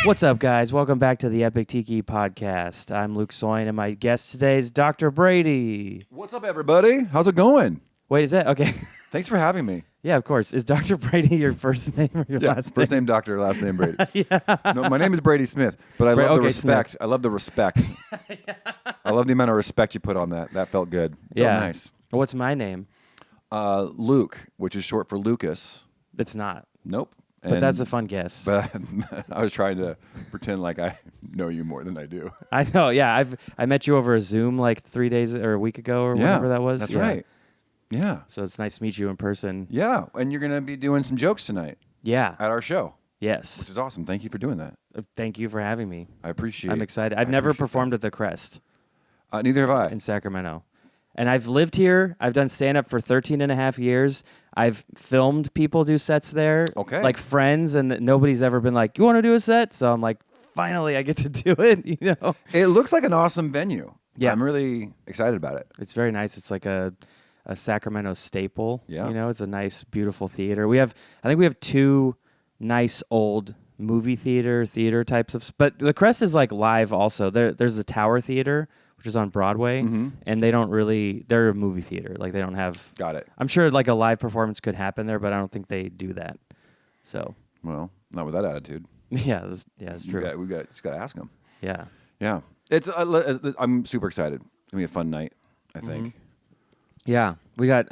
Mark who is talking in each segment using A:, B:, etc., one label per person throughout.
A: What's up, guys? Welcome back to the Epic Tiki podcast. I'm Luke Soin, and my guest today is Dr. Brady.
B: What's up, everybody? How's it going?
A: Wait, is that okay?
B: Thanks for having me.
A: Yeah, of course. Is Dr. Brady your first name or your last
B: first name Doctor, last name Brady. No, my name is Brady Smith, but I love the respect.
A: Smith.
B: I love the respect. I love the amount of respect you put on that. That felt good. Felt nice.
A: What's my name?
B: Luke, which is short for Lucas.
A: It's not.
B: Nope.
A: But that's a fun guess.
B: But I was trying to pretend like I know you more than I do.
A: I know. Yeah, I met you over a Zoom like 3 days or a week ago or whatever that was.
B: That's right. Yeah.
A: So it's nice to meet you in person.
B: Yeah, and you're going to be doing some jokes tonight.
A: Yeah.
B: At our show.
A: Yes.
B: Which is awesome. Thank you for doing that.
A: Thank you for having me.
B: I appreciate it.
A: I'm excited. I've never performed at the Crest.
B: Neither have I.
A: In Sacramento. And I've lived here. I've done stand-up for 13 and a half years. I've filmed people do sets there.
B: Okay.
A: Like friends, and nobody's ever been like, you want to do a set? So I'm like, finally, I get to do it, you know?
B: It looks like an awesome venue.
A: Yeah.
B: I'm really excited about it.
A: It's very nice. It's like a Sacramento staple.
B: Yeah.
A: You know, it's a nice, beautiful theater. I think we have two nice old movie theater types of, but the Crest is like live also. There's the Tower Theater, which is on Broadway, and they're a movie theater. Like they don't have.
B: Got it.
A: I'm sure like a live performance could happen there, but I don't think they do that. So.
B: Well, not with that attitude.
A: Yeah, it's true.
B: We just got to ask them.
A: Yeah.
B: Yeah. It's. I'm super excited. It's gonna be a fun night, I think.
A: Yeah, we got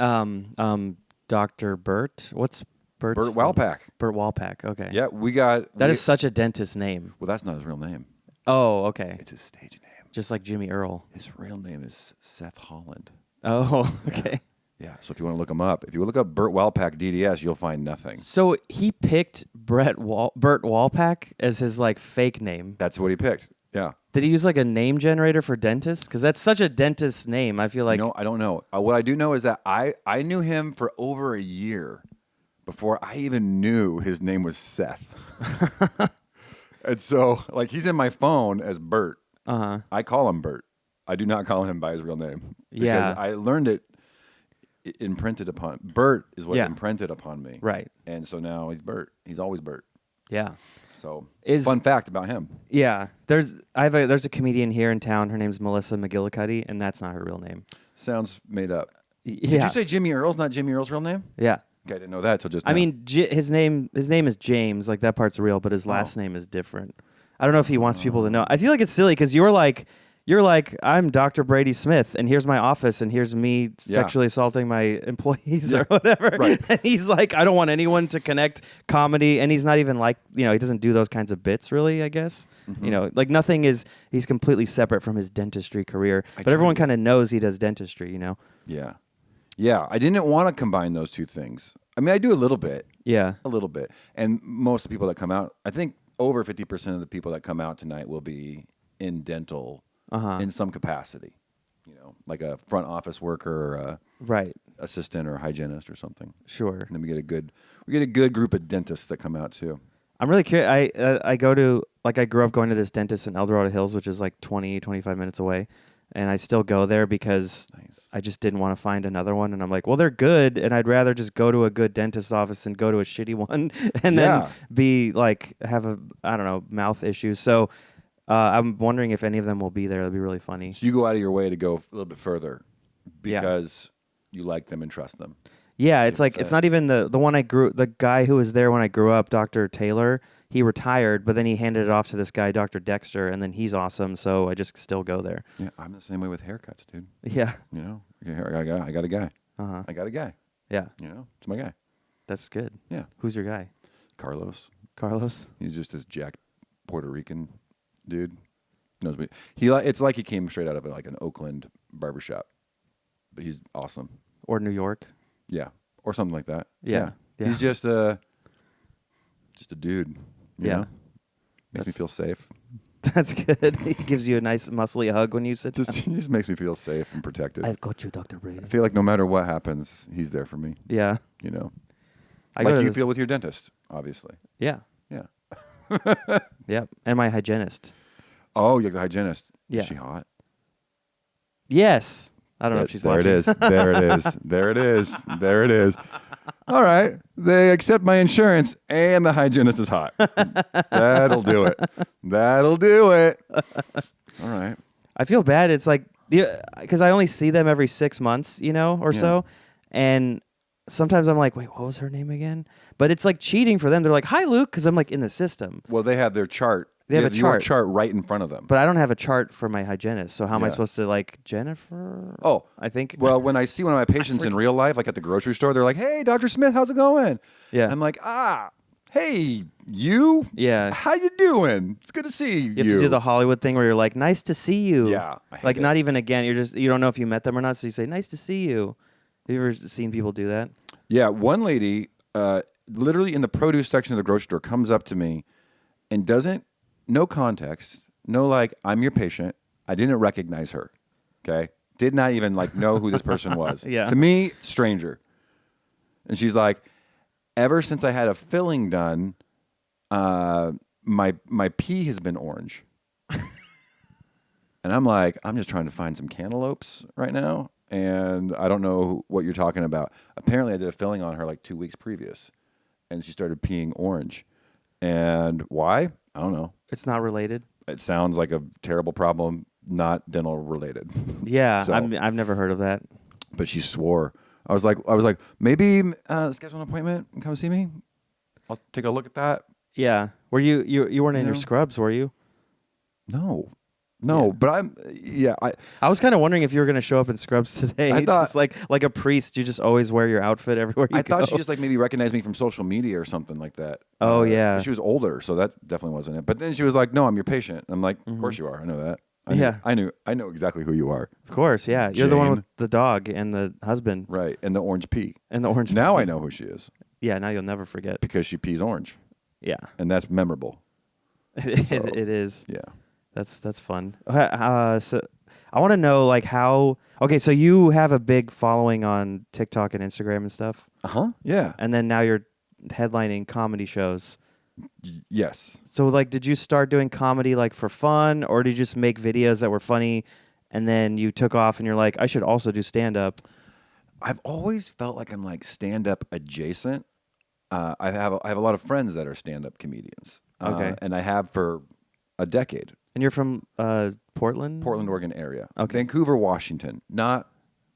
A: Dr. Bert. What's Bert's?
B: Bert Walpack.
A: Bert Walpack. Okay.
B: Yeah, we got.
A: That is such a dentist name.
B: Well, that's not his real name.
A: Oh, okay.
B: It's his stage name.
A: Just like Jimmy Earl.
B: His real name is Seth Holland.
A: Oh, okay.
B: Yeah. So if you want to look him up, if you look up Bert Walpack DDS, you'll find nothing.
A: So he picked Bert Walpack as his like fake name.
B: That's what he picked. Yeah.
A: Did he use like a name generator for dentist? Because that's such a dentist name. I feel like.
B: No, I don't know. What I do know is that I knew him for over a year before I even knew his name was Seth. And so, like, he's in my phone as Bert. I call him Bert. I do not call him by his real name. Because I learned it imprinted upon. Bert is what imprinted upon me.
A: Right.
B: And so now he's Bert. He's always Bert.
A: Yeah.
B: So, fun fact about him.
A: Yeah. There's a comedian here in town. Her name's Melissa McGillicuddy, and that's not her real name.
B: Sounds made up.
A: Yeah.
B: Did you say Jimmy Earl's not Jimmy Earl's real name?
A: Yeah.
B: Okay, I didn't know that till just now.
A: I mean, his name is James. Like that part's real, but his last name is different. I don't know if he wants people to know. I feel like it's silly because you're like, I'm Dr. Brady Smith, and here's my office, and here's me sexually assaulting my employees or whatever.
B: Right.
A: And he's like, I don't want anyone to connect comedy, and he's not even like, he doesn't do those kinds of bits really, I guess. Like nothing is, he's completely separate from his dentistry career, but everyone kind of knows he does dentistry,
B: Yeah. Yeah, I didn't want to combine those two things. I mean, I do a little bit.
A: Yeah.
B: A little bit. And most of the people that come out, I think over 50% of the people that come out tonight will be in dental in some capacity. Like a front office worker or a assistant or a hygienist or something.
A: Sure.
B: And then we get a good group of dentists that come out too.
A: I'm really curious. I grew up going to this dentist in El Dorado Hills, which is like 25 minutes away. And I still go there because I just didn't want to find another one. And I'm like, well, they're good, and I'd rather just go to a good dentist office than go to a shitty one and then be like, have mouth issues. So I'm wondering if any of them will be there. That'd be really funny.
B: So you go out of your way to go a little bit further because you like them and trust them.
A: Yeah, it's like, it's not even the guy who was there when I grew up, Dr. Taylor. He retired, but then he handed it off to this guy, Dr. Dexter, and then he's awesome, so I just still go there.
B: Yeah, I'm the same way with haircuts, dude.
A: Yeah.
B: I got a guy. I got a guy.
A: Yeah.
B: It's my guy.
A: That's good.
B: Yeah.
A: Who's your guy?
B: Carlos.
A: He's
B: just this jacked Puerto Rican dude. Knows me. It's like he came straight out of like an Oakland barbershop, but he's awesome.
A: Or New York.
B: Yeah. Or something like that.
A: Yeah.
B: He's just a dude. You know? Makes me feel safe.
A: That's good. He gives you a nice muscly hug when you sit down.
B: He just makes me feel safe and protected.
A: I've got you, Dr. Brady.
B: I feel like no matter what happens, he's there for me.
A: Yeah.
B: Like you feel with your dentist, obviously.
A: Yeah.
B: Yeah.
A: Yep. And my hygienist.
B: Oh, you're the hygienist.
A: Yeah.
B: Is she hot?
A: Yes. I don't know if she's watching.
B: There it is. There it is. There it is. There it is. All right. they accept my insurance and the hygienist is hot. That'll do it. That'll do it. All right.
A: I feel bad. It's like, because I only see them every 6 months, or so. And sometimes I'm like, wait, what was her name again? But it's like cheating for them. They're like, hi, Luke, because I'm like in the system.
B: Well, they have their chart.
A: They have a
B: your
A: chart.
B: chart right in front of them.
A: But I don't have a chart for my hygienist. So how am I supposed to, like, Jennifer?
B: Oh,
A: I think.
B: Well, when I see one of my patients in real life, like at the grocery store, they're like, hey, Dr. Smith, how's it going?
A: Yeah.
B: I'm like, hey, you?
A: Yeah.
B: How you doing? It's good to see you.
A: You have to do the Hollywood thing where you're like, nice to see you.
B: Yeah. I hate
A: Like,
B: it.
A: not even again. You don't know if you met them or not. So you say, nice to see you. Have you ever seen people do that?
B: Yeah. One lady, literally in the produce section of the grocery store, comes up to me and no context, no like, I'm your patient. I didn't recognize her. Okay. Did not even like know who this person was.
A: Yeah.
B: To me, stranger. And she's like, ever since I had a filling done, my pee has been orange. And I'm like, I'm just trying to find some cantaloupes right now. And I don't know what you're talking about. Apparently I did a filling on her like 2 weeks previous. And she started peeing orange. And why? I don't know.
A: It's not related.
B: It sounds like a terrible problem, not dental related.
A: Yeah,
B: So-
A: I've never heard of that.
B: But she swore. I was like, maybe schedule an appointment and come see me. I'll take a look at that.
A: Yeah. Were you weren't in your
B: No.
A: scrubs, were you?
B: No,
A: Yeah.
B: but
A: I was kind of wondering if you were going to show up in scrubs today.
B: I thought-
A: Just like a priest, you just always wear your outfit everywhere you
B: I
A: go.
B: thought she just like maybe recognized me from social media or something like that.
A: Oh, yeah.
B: She was older, so that definitely wasn't it. But then she was like, "No, I'm your patient." I'm like, "Of course you are. I know that. I know exactly who you are."
A: Of course, yeah. You're the one
B: Jane.
A: with the dog and the husband
B: Right, and the orange pea.
A: and the orange.
B: Now I know who she is
A: Yeah, now you'll never forget.
B: because she pees orange,
A: Yeah.
B: and that's memorable.
A: It is.
B: Yeah.
A: That's fun. So I want to know like how. Okay, so you have a big following on TikTok and Instagram and stuff,
B: Yeah.
A: and then now you're headlining comedy shows.
B: Yes.
A: So like, did you start doing comedy like for fun, or did you just make videos that were funny, and then you took off and you're like, I should also do stand up?
B: I've always felt like I'm like stand up adjacent. I have a lot of friends that are stand up comedians.
A: Okay.
B: And I have for a decade.
A: And you're from Portland?
B: Portland, Oregon area.
A: Okay.
B: Vancouver, Washington, not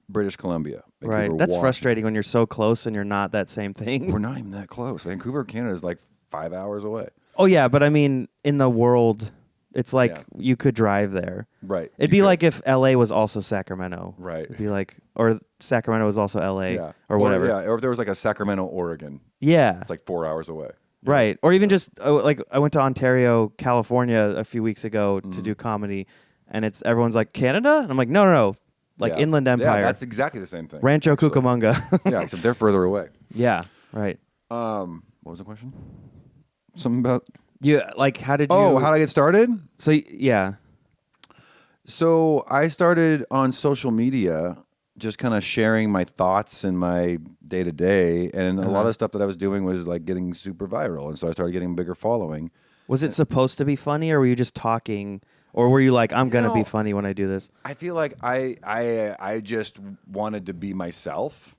B: British Columbia.
A: Right.
B: Vancouver,
A: That's
B: Washington.
A: frustrating when you're so close and you're not that same thing.
B: We're not even that close. Vancouver, Canada is like 5 hours away.
A: Oh yeah, but I mean, in the world, it's like
B: Yeah.
A: you could drive there.
B: Right.
A: It'd
B: You
A: be
B: could.
A: like if LA was also Sacramento.
B: Right.
A: It'd be like, or Sacramento was also LA,
B: Yeah.
A: or whatever.
B: Yeah. Or if there was like a Sacramento, Oregon,
A: Yeah.
B: it's like 4 hours away.
A: Right. Or even just like I went to Ontario, California a few weeks ago to do comedy, and everyone's like Canada, and I'm like, no, like
B: Yeah.
A: Inland Empire,
B: Yeah, that's exactly the same thing.
A: Rancho
B: actually.
A: Cucamonga.
B: Yeah, except they're further away.
A: Yeah. Right.
B: What was the question? Something about.
A: You like how did you?
B: Oh, how did I get started?
A: So yeah.
B: So I started on social media, just kind of sharing my thoughts and my day to day, and a lot of stuff that I was doing was like getting super viral, and so I started getting a bigger following.
A: Was it supposed to be funny, or were you just talking, or were you like, I'm gonna be
B: know,
A: funny when I do this?
B: I feel like I just wanted to be myself,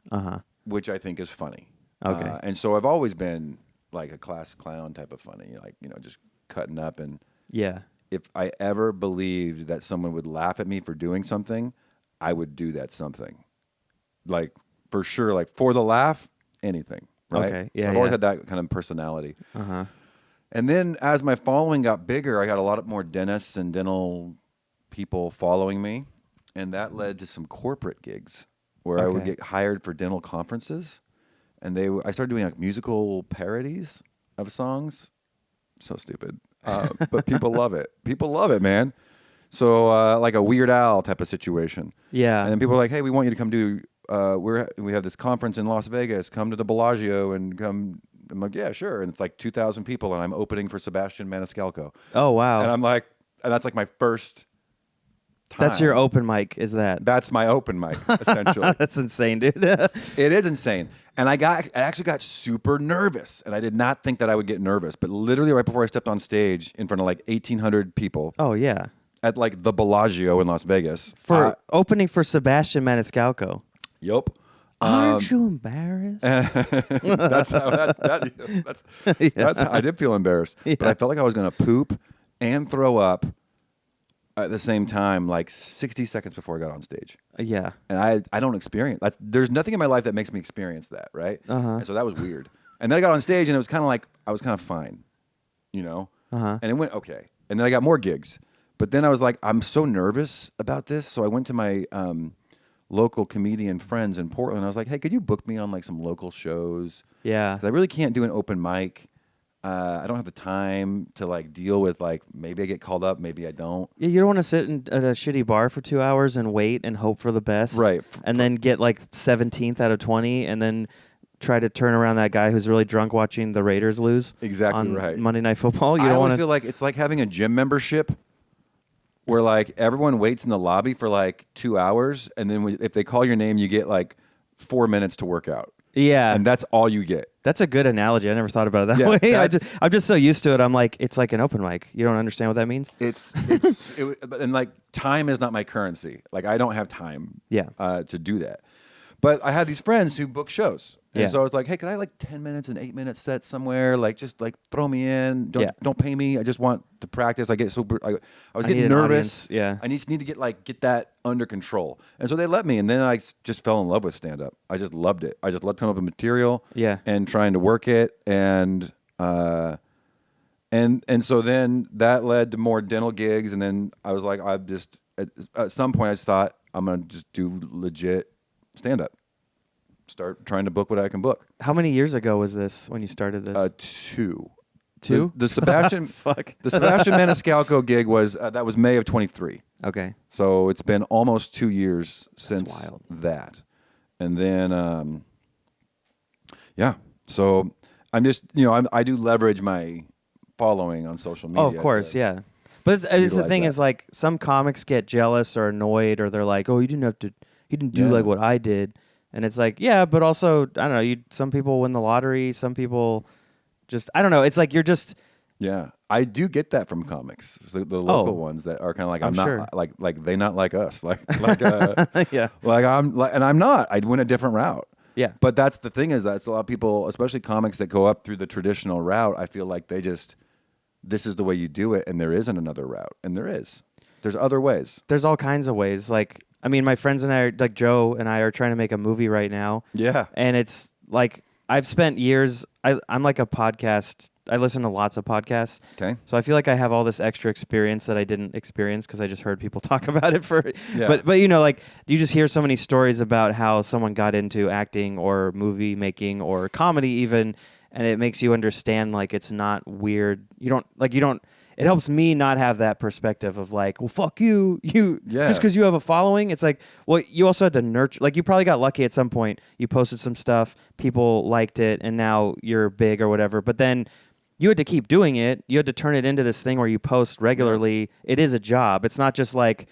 B: which I think is funny.
A: Okay.
B: And so I've always been like a class clown type of funny, like just cutting up. And
A: Yeah.
B: if I ever believed that someone would laugh at me for doing something, I would do that something. Like for sure, like for the laugh, anything. Right?
A: Okay. Yeah,
B: So I've always
A: yeah.
B: had that kind of personality.
A: Uh-huh.
B: And then as my following got bigger, I got a lot more dentists and dental people following me. And that led to some corporate gigs where I would
A: Okay.
B: get hired for dental conferences. And I started doing like musical parodies of songs. So stupid. But people love it. People love it, man. So like a Weird Al type of situation.
A: Yeah.
B: And then people are like, hey, we want you to come do, we have this conference in Las Vegas. Come to the Bellagio and come. I'm like, yeah, sure. And it's like 2,000 people, and I'm opening for Sebastian Maniscalco.
A: Oh wow.
B: And I'm like, and that's like my first time.
A: That's your open mic, is that?
B: That's my open mic, essentially.
A: That's insane, dude.
B: It is insane. And I actually got super nervous, and I did not think that I would get nervous. But literally right before I stepped on stage in front of like 1,800 people
A: Oh yeah.
B: at like the Bellagio in Las Vegas.
A: For opening for Sebastian Maniscalco.
B: Yup.
A: Aren't you embarrassed?
B: That's how that's I did feel embarrassed, but I felt like I was gonna poop and throw up at the same time, like 60 seconds before I got on stage.
A: Yeah.
B: And I don't experience that's there's nothing in my life that makes me experience that, right? And so that was weird. And then I got on stage and it was kind of like I was kind of fine, you know. And it went okay. And then I got more gigs, but then I was like, I'm so nervous about this, so I went to my local comedian friends in Portland. I was like, hey, could you book me on like some local shows?
A: Yeah.
B: 'Cause I really can't do an open mic. I don't have the time to like deal with like maybe I get called up, maybe I don't.
A: Yeah, you don't want to sit at a shitty bar for 2 hours and wait and hope for the best.
B: Right.
A: And then get like 17th out of 20 and then try to turn around that guy who's really drunk watching the Raiders lose.
B: Exactly
A: on
B: right.
A: Monday Night Football. You
B: I
A: don't
B: always
A: want
B: feel like it's like having a gym membership where like everyone waits in the lobby for like 2 hours, and then if they call your name, you get like 4 minutes to work out.
A: Yeah.
B: And that's all you get.
A: That's a good analogy. I never thought about it that
B: Yeah,
A: way. I'm just so used to it. I'm like, it's like an open mic. You don't understand what that means?
B: And like time is not my currency. Like I don't have time
A: Yeah.
B: to do that. But I had these friends who book shows. And
A: Yeah.
B: so I was like, hey, can I have like 10 minutes and 8 minute set somewhere? Like just like throw me in. Don't pay me. I just want to practice. I get super I was getting
A: need an
B: nervous.
A: audience. Yeah.
B: I need to get that under control. And so they let me, and then I just fell in love with stand up. I just loved it. I just loved coming up with material
A: Yeah.
B: and trying to work it, and so then that led to more dental gigs, and then I was like, I've just at some point I just thought I'm gonna just do legit stand up. Start trying to book what I can book.
A: How many years ago was this when you started this?
B: 2.
A: Two?
B: The Sebastian
A: Fuck.
B: the Sebastian Maniscalco gig was that was May of 23.
A: Okay.
B: So it's been almost 2 years since
A: wild.
B: that. And then yeah. So I'm just I do leverage my following on social media.
A: Oh, of course, yeah. But it's the
B: utilize
A: thing
B: that.
A: is like some comics get jealous or annoyed, or they're like, "Oh, you didn't do like what I did," and it's like, yeah, but also I don't know. Some people win the lottery, some people just I don't know. It's like you're just
B: Yeah, I do get that from comics, the local ones that are kind of like I'm
A: sure.
B: not like they not like us, like
A: yeah,
B: like and I'm not. I'd win a different route.
A: yeah.
B: But that's the thing is that's a lot of people, especially comics that go up through the traditional route. I feel like this is the way you do it, and there isn't another route, and there's other ways.
A: There's all kinds of ways. Like I mean, my friends and I, like Joe and I, are trying to make a movie right now.
B: Yeah,
A: and it's like I've spent years. I'm like a podcast. I listen to lots of podcasts.
B: Okay.
A: So I feel like I have all this extra experience that I didn't experience because I just heard people talk about it for.
B: Yeah.
A: But like you just hear so many stories about how someone got into acting or movie making or comedy even, and it makes you understand like it's not weird. You don't. It helps me not have that perspective of like, well, fuck you, just because you have a following. It's like, well, you also had to nurture. Like, you probably got lucky at some point. You posted some stuff, people liked it, and now you're big or whatever. But then you had to keep doing it. You had to turn it into this thing where you post regularly. It is a job. It's not just like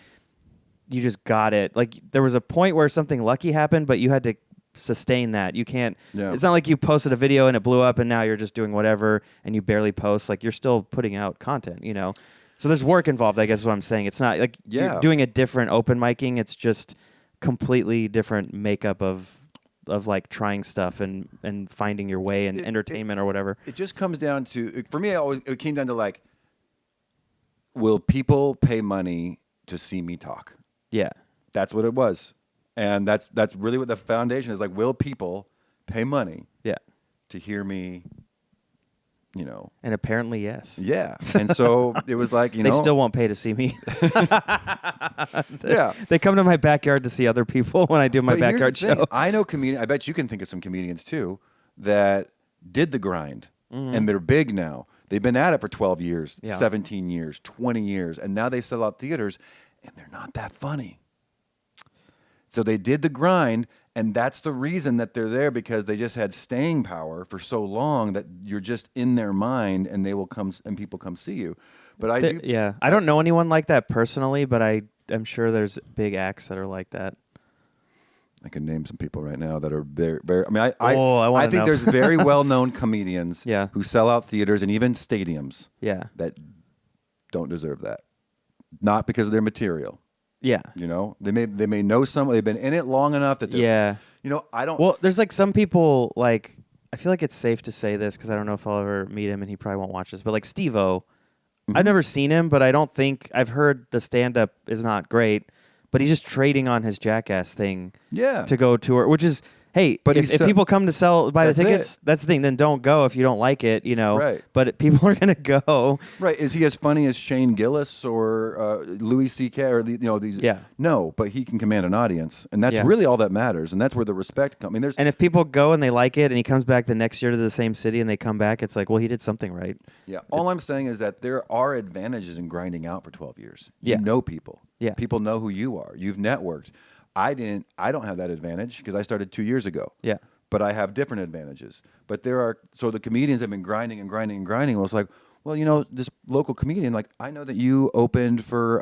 A: you just got it. Like, there was a point where something lucky happened, but you had to sustain that. You can't.
B: Yeah.
A: It's not like you posted a video and it blew up and now you're just doing whatever and you barely post. Like, you're still putting out content, you know. So there's work involved, I guess is what I'm saying. It's not like you're doing a different open micing. It's just completely different makeup of like trying stuff and finding your way in entertainment or whatever.
B: It just comes down to, for me, it came down to like, will people pay money to see me talk?
A: Yeah.
B: That's what it was. And that's really what the foundation is. Like, will people pay money
A: Yeah.
B: to hear me, you know?
A: And apparently, yes.
B: Yeah. And so it was like,
A: They still won't pay to see me.
B: Yeah.
A: They come to my backyard to see other people when I do my
B: But here's
A: backyard
B: the thing.
A: show.
B: I know I bet you can think of some comedians too that did the grind and they're big now. They've been at it for 12 years, 17 years, 20 years, and now they sell out theaters and they're not that funny. So they did the grind, and that's the reason that they're there, because they just had staying power for so long that you're just in their mind, and they will come and people come see you. But I
A: don't know anyone like that personally, but I'm sure there's big acts that are like that.
B: I can name some people right now that are very, very. I mean,
A: I
B: think
A: know.
B: there's very well-known comedians
A: Yeah.
B: who sell out theaters and even stadiums
A: Yeah.
B: that don't deserve that, not because of their material.
A: Yeah.
B: You know, they may know someone. They've been in it long enough that they're,
A: Yeah.
B: I don't.
A: Well, there's like some people like I feel like it's safe to say this because I don't know if I'll ever meet him and he probably won't watch this. But like Steve-O, I've never seen him, but I don't think I've heard the stand-up is not great. But he's just trading on his Jackass thing
B: Yeah.
A: to go tour, which is, hey,
B: But
A: if people come to buy the
B: That's
A: tickets,
B: it.
A: that's the thing. Then don't go if you don't like it,
B: Right.
A: But people are gonna go.
B: Right. Is he as funny as Shane Gillis or Louis C.K. or these?
A: Yeah.
B: No, but he can command an audience, and that's
A: Yeah.
B: really all that matters, and that's where the respect comes. I mean, there's
A: And if people go and they like it, and he comes back the next year to the same city, and they come back, it's like, well, he did something right.
B: yeah. All I'm saying is that there are advantages in grinding out for 12 years. You
A: Yeah.
B: know people.
A: Yeah.
B: People know who you are. You've networked. I didn't. I don't have that advantage because I started 2 years ago.
A: Yeah.
B: But I have different advantages. But the comedians have been grinding and grinding and grinding. Well, it's like, well, this local comedian, like I know that you opened for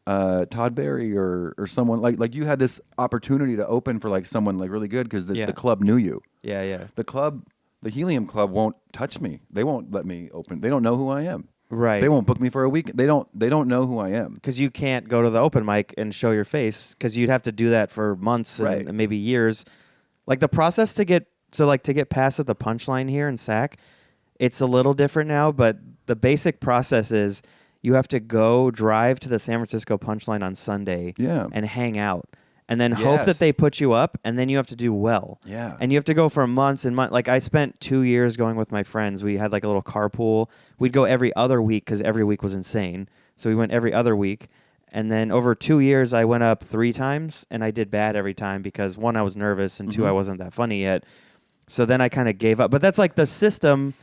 B: Todd Berry or someone like you had this opportunity to open for like someone like really good because the club knew you.
A: Yeah, yeah.
B: The Helium Club won't touch me. They won't let me open. They don't know who I am.
A: Right.
B: They won't book me for a week. They don't know who I am.
A: Because you can't go to the open mic and show your face because you'd have to do that for months
B: Right.
A: and maybe years. Like the process to get past at the punchline here in SAC, it's a little different now, but the basic process is you have to drive to the San Francisco punchline on Sunday
B: Yeah.
A: and hang out. And then hope that
B: Yes.
A: they put you up, and then you have to do well.
B: Yeah.
A: And you have to go for months and months. Like I spent 2 years going with my friends. We had like a little carpool. We'd go every other week because every week was insane. So we went every other week. And then over 2 years, I went up 3 times, and I did bad every time because 1, I was nervous, and 2, I wasn't that funny yet. So then I kind of gave up. But that's like the system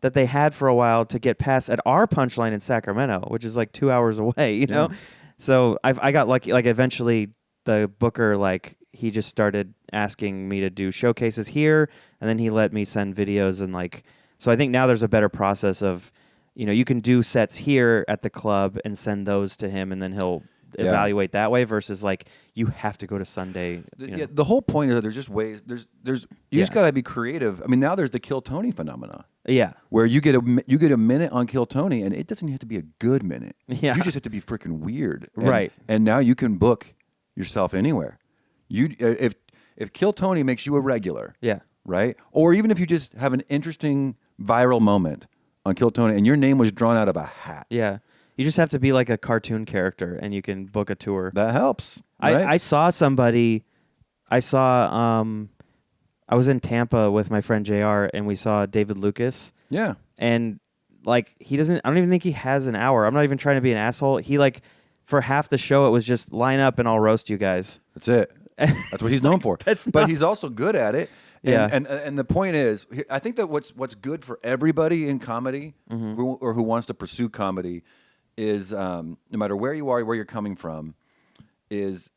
A: that they had for a while to get past at our punchline in Sacramento, which is like 2 hours away, you know? So I got lucky. Like eventually the booker, like he just started asking me to do showcases here, and then he let me send videos and like, so I think now there's a better process of, you can do sets here at the club and send those to him, and then he'll evaluate that way versus like you have to go to Sunday.
B: Yeah, the whole point is that there's just ways. There's you just gotta be creative. I mean, now there's the Kill Tony phenomena.
A: Yeah.
B: Where you get a minute on Kill Tony, and it doesn't have to be a good minute.
A: Yeah.
B: You just have to be freaking weird.
A: Right.
B: And now you can book yourself anywhere. If Kill Tony makes you a regular.
A: Yeah.
B: Right. Or even if you just have an interesting viral moment on Kill Tony, and your name was drawn out of a hat.
A: Yeah. You just have to be like a cartoon character, and you can book a tour.
B: That helps. Right?
A: I saw somebody. I was in Tampa with my friend JR, and we saw David Lucas.
B: Yeah.
A: And like I don't even think he has an hour. I'm not even trying to be an asshole. He like for half the show it was just line up and I'll roast you guys.
B: That's it. That's what he's known for. But he's also good at it.
A: Yeah.
B: And the point is, I think that what's good for everybody in comedy who wants to pursue comedy is no matter where you are, where you're coming from, is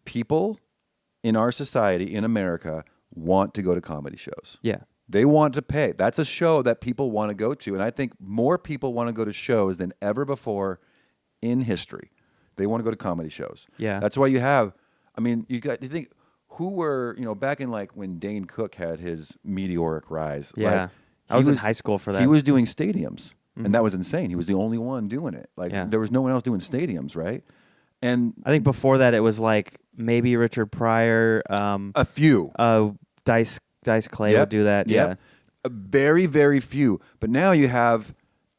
B: people in our society in America want to go to comedy shows.
A: Yeah.
B: They want to pay. That's a show that people want to go to. And I think more people want to go to shows than ever before in history. They want to go to comedy shows.
A: Yeah.
B: That's why you think who were, back in like when Dane Cook had his meteoric rise.
A: Yeah.
B: Like,
A: I was in high school for that.
B: He was doing stadiums. And that was insane. He was the only one doing it. Like there was no one else doing stadiums, right? And
A: I think before that it was like maybe Richard Pryor,
B: a few.
A: Dice Clay would do that.
B: Yep.
A: Yeah.
B: Very, very few. But now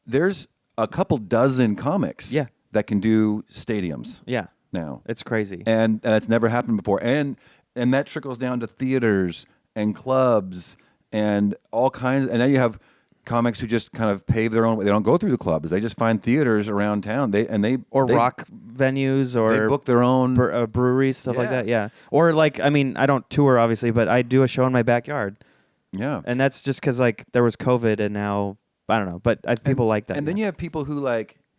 B: there's a couple dozen comics that can do stadiums.
A: Yeah.
B: Now.
A: It's crazy.
B: And that's never happened before. And that trickles down to theaters and clubs and all kinds. And now you have comics who just kind of pave their own way. They don't go through the clubs. They just find theaters around town. They
A: rock venues or
B: they book their own
A: breweries, stuff like that. Yeah. Or like, I mean, I don't tour obviously, but I do a show in my backyard.
B: Yeah.
A: And that's just because like there was COVID and now I don't know, but people like that.
B: And then you have people who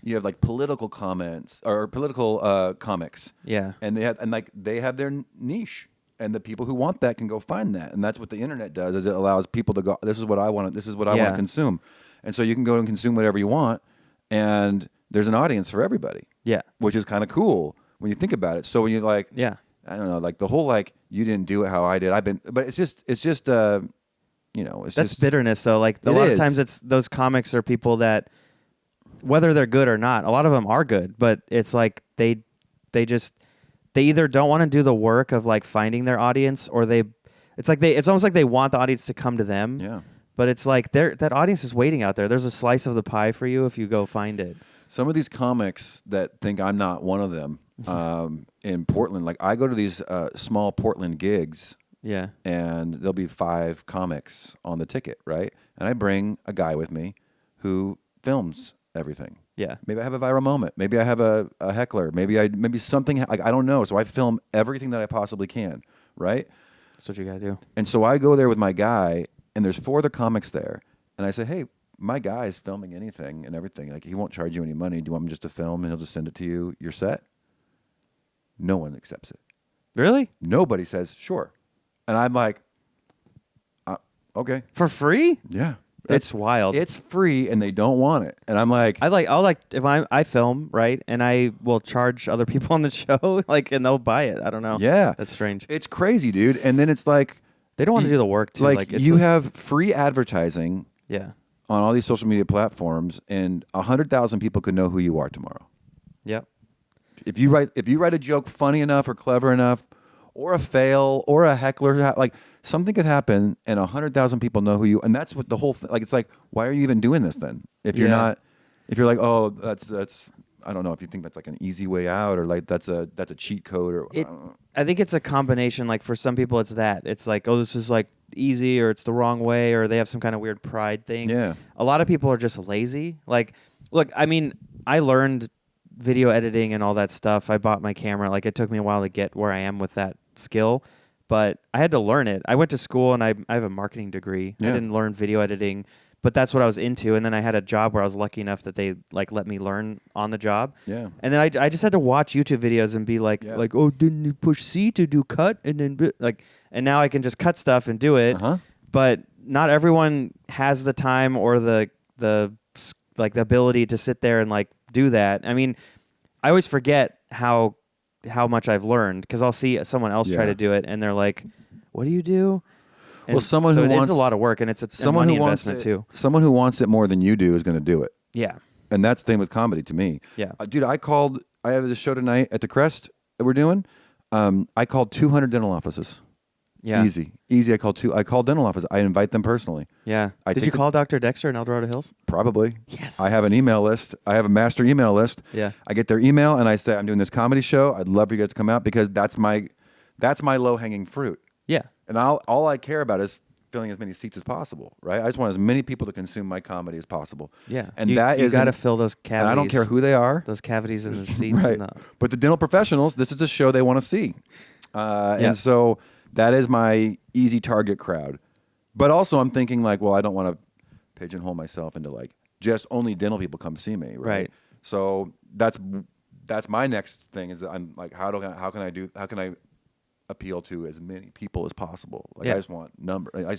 B: you have like political comments or political comics.
A: Yeah.
B: And they have their niche. And the people who want that can go find that. And that's what the internet does, is it allows people to go, this is what I want to consume. And so you can go and consume whatever you want, and there's an audience for everybody.
A: Yeah.
B: Which is kind of cool when you think about it. So when you're like, I don't know, like the whole like, you didn't do it how I did. But it's just it's
A: that's
B: just
A: bitterness though. Like a lot of times it's those comics are people that, whether they're good or not, a lot of them are good, but it's like they they either don't want to do the work of like finding their audience, or it's almost like they want the audience to come to them.
B: Yeah.
A: But it's like that audience is waiting out there. There's a slice of the pie for you if you go find it.
B: Some of these comics that think I'm not one of them in Portland, like I go to these small Portland gigs.
A: Yeah.
B: And there'll be 5 comics on the ticket, right? And I bring a guy with me who films everything.
A: Yeah.
B: Maybe I have a viral moment. Maybe I have a heckler. Maybe something like I don't know. So I film everything that I possibly can, right?
A: That's what you gotta do.
B: And so I go there with my guy, and there's 4 other comics there, and I say, hey, my guy's filming anything and everything. Like he won't charge you any money. Do you want me just to film and he'll just send it to you? Your set? No one accepts it.
A: Really?
B: Nobody says sure. And I'm like, okay.
A: For free?
B: Yeah.
A: That's wild.
B: It's free and they don't want it. And I'm like,
A: I'll like if I film, right, and I will charge other people on the show, like, and they'll buy it. I don't know.
B: yeah.
A: That's strange.
B: It's crazy, dude. And then it's like,
A: They don't want to do the work too.
B: like
A: it's
B: you have free advertising
A: yeah.
B: on all these social media platforms, and 100,000 people could know who you are tomorrow.
A: Yep.
B: If you write a joke funny enough or clever enough, or a fail, or a heckler, like something could happen, and 100,000 people know who you. And that's what the whole thing. Like it's like, why are you even doing this then? If you're not, if you're like, oh, that's. I don't know if you think that's like an easy way out, or like that's a cheat code, or I don't know.
A: I think it's a combination. Like for some people, it's that it's like, oh, this is like easy, or it's the wrong way, or they have some kind of weird pride thing.
B: Yeah.
A: A lot of people are just lazy. Like, look, I mean, I learned video editing and all that stuff. I bought my camera. Like, it took me a while to get where I am with that skill, but I had to learn it. I went to school and I have a marketing degree.
B: Yeah.
A: I didn't learn video editing, but that's what I was into. And then I had a job where I was lucky enough that they like let me learn on the job.
B: Yeah.
A: And then I just had to watch YouTube videos and be like, oh, didn't you push C to do cut? And then like, and now I can just cut stuff and do it.
B: Uh-huh.
A: But not everyone has the time or the ability to sit there and like do that. I mean, I always forget how much I've learned because I'll see someone else try to do it and they're like, "What do you do?" And
B: well, someone
A: so
B: who
A: it's
B: wants
A: a lot of work and it's a
B: someone
A: money
B: who wants
A: investment
B: it,
A: too.
B: Someone who wants it more than you do is going to do it.
A: Yeah,
B: And that's the thing with comedy to me.
A: Yeah.
B: Dude, I have this show tonight at the Crest that we're doing. I called 200 dental offices.
A: yeah,
B: Easy. I call dental offices. I invite them personally.
A: yeah.
B: I
A: Did
B: take
A: you
B: the-
A: call Dr. Dexter in El Dorado Hills?
B: Probably.
A: Yes.
B: I have an email list. I have a master email list.
A: Yeah.
B: I get their email and I say, I'm doing this comedy show. I'd love for you guys to come out because that's my low-hanging fruit.
A: Yeah,
B: And all I care about is filling as many seats as possible, right? I just want as many people to consume my comedy as possible.
A: yeah.
B: And
A: you
B: that is
A: got to fill those cavities.
B: And I don't care who they are.
A: those cavities in the seats.
B: Right.
A: And the,
B: But the dental professionals, this is the show they want to see.
A: Yeah.
B: And so that is my easy target crowd. But also I'm thinking like, well, I don't want to pigeonhole myself into like just only dental people come see me, right?
A: Right.
B: So that's my next thing is that I'm like, how can I appeal to as many people as possible? Like
A: Yeah.
B: I just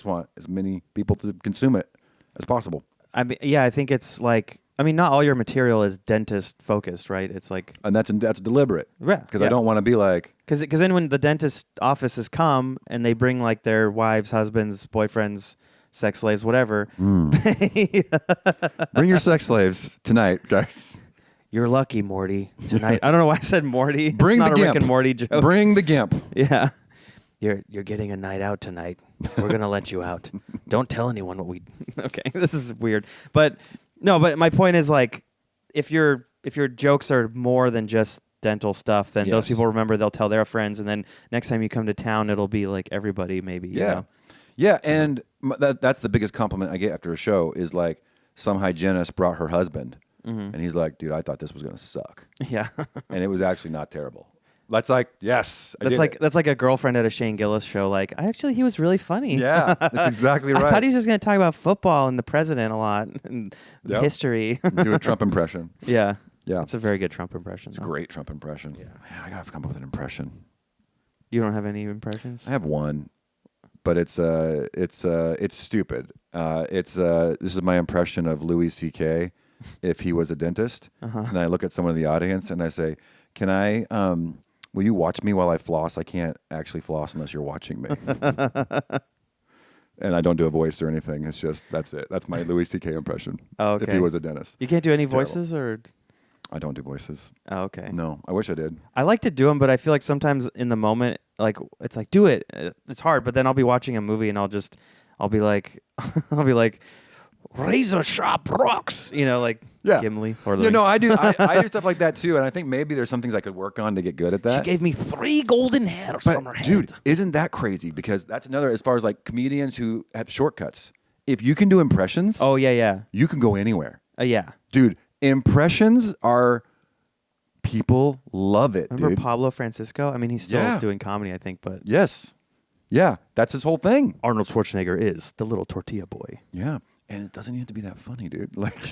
B: want as many people to consume it as possible.
A: I mean, yeah, I think it's like, I mean, not all your material is dentist focused, right? It's like,
B: And that's deliberate.
A: Yeah,
B: Because
A: yeah.
B: I don't want to be like,
A: because then when the dentist offices come and they bring like their wives, husbands, boyfriends, sex slaves, whatever,
B: bring your sex slaves tonight, guys.
A: you're lucky, Morty. Tonight, I don't know why I said Morty.
B: Bring
A: it's
B: the
A: not a
B: gimp.
A: Rick and Morty joke.
B: Bring the gimp.
A: Yeah, you're getting a night out tonight. We're gonna let you out. Don't tell anyone what we. Okay, this is weird, but no. But my point is like, if your jokes are more than just dental stuff, then those
B: Yes.
A: people remember. They'll tell their friends, and then next time you come to town, it'll be like everybody maybe. You
B: Yeah.
A: know?
B: Yeah, and that's the biggest compliment I get after a show is like some hygienist brought her husband, and he's like, dude, I thought this was going to suck.
A: Yeah.
B: And it was actually not terrible. That's like, yes. I did it.
A: That's like a girlfriend at a Shane Gillis show. Like, he was really funny.
B: Yeah, that's exactly right.
A: I thought he was just going to talk about football and the president a lot and
B: Yep.
A: history.
B: Do a Trump impression.
A: Yeah.
B: Yeah.
A: It's a very good Trump impression.
B: It's a great Trump impression. Yeah. Man, I got to come up with an impression.
A: You don't have any impressions?
B: I have one, but it's stupid. This is my impression of Louis C.K. if he was a dentist. And I look at someone in the audience and I say, "Can I? Will you watch me while I floss? I can't actually floss unless you're watching me." And I don't do a voice or anything. It's just that's it. That's my Louis C.K. impression.
A: Oh, okay.
B: If he was a dentist,
A: You can't do any
B: It's terrible.
A: voices or?
B: I don't do voices.
A: Oh, okay.
B: No, I wish I did.
A: I like to do them, but I feel like sometimes in the moment, like it's like do it. It's hard, but then I'll be watching a movie and I'll be like, I'll be like, razor sharp rocks, like
B: Yeah.
A: Gimli or
B: Yeah, no, I do. I do stuff like that too, and I think maybe there's some things I could work on to get good at that.
A: She gave me 3 golden hairs from her
B: But
A: head.
B: dude, isn't that crazy? Because that's another, as far as like comedians who have shortcuts. If you can do impressions,
A: Oh yeah.
B: you can go anywhere.
A: Yeah.
B: Dude, impressions are, people love it,
A: Remember
B: dude.
A: Pablo Francisco? I mean, he's still
B: Yeah.
A: doing comedy, I think, but
B: Yes. Yeah, that's his whole thing.
A: Arnold Schwarzenegger is the little tortilla boy.
B: Yeah. And it doesn't even have to be that funny, dude. Like,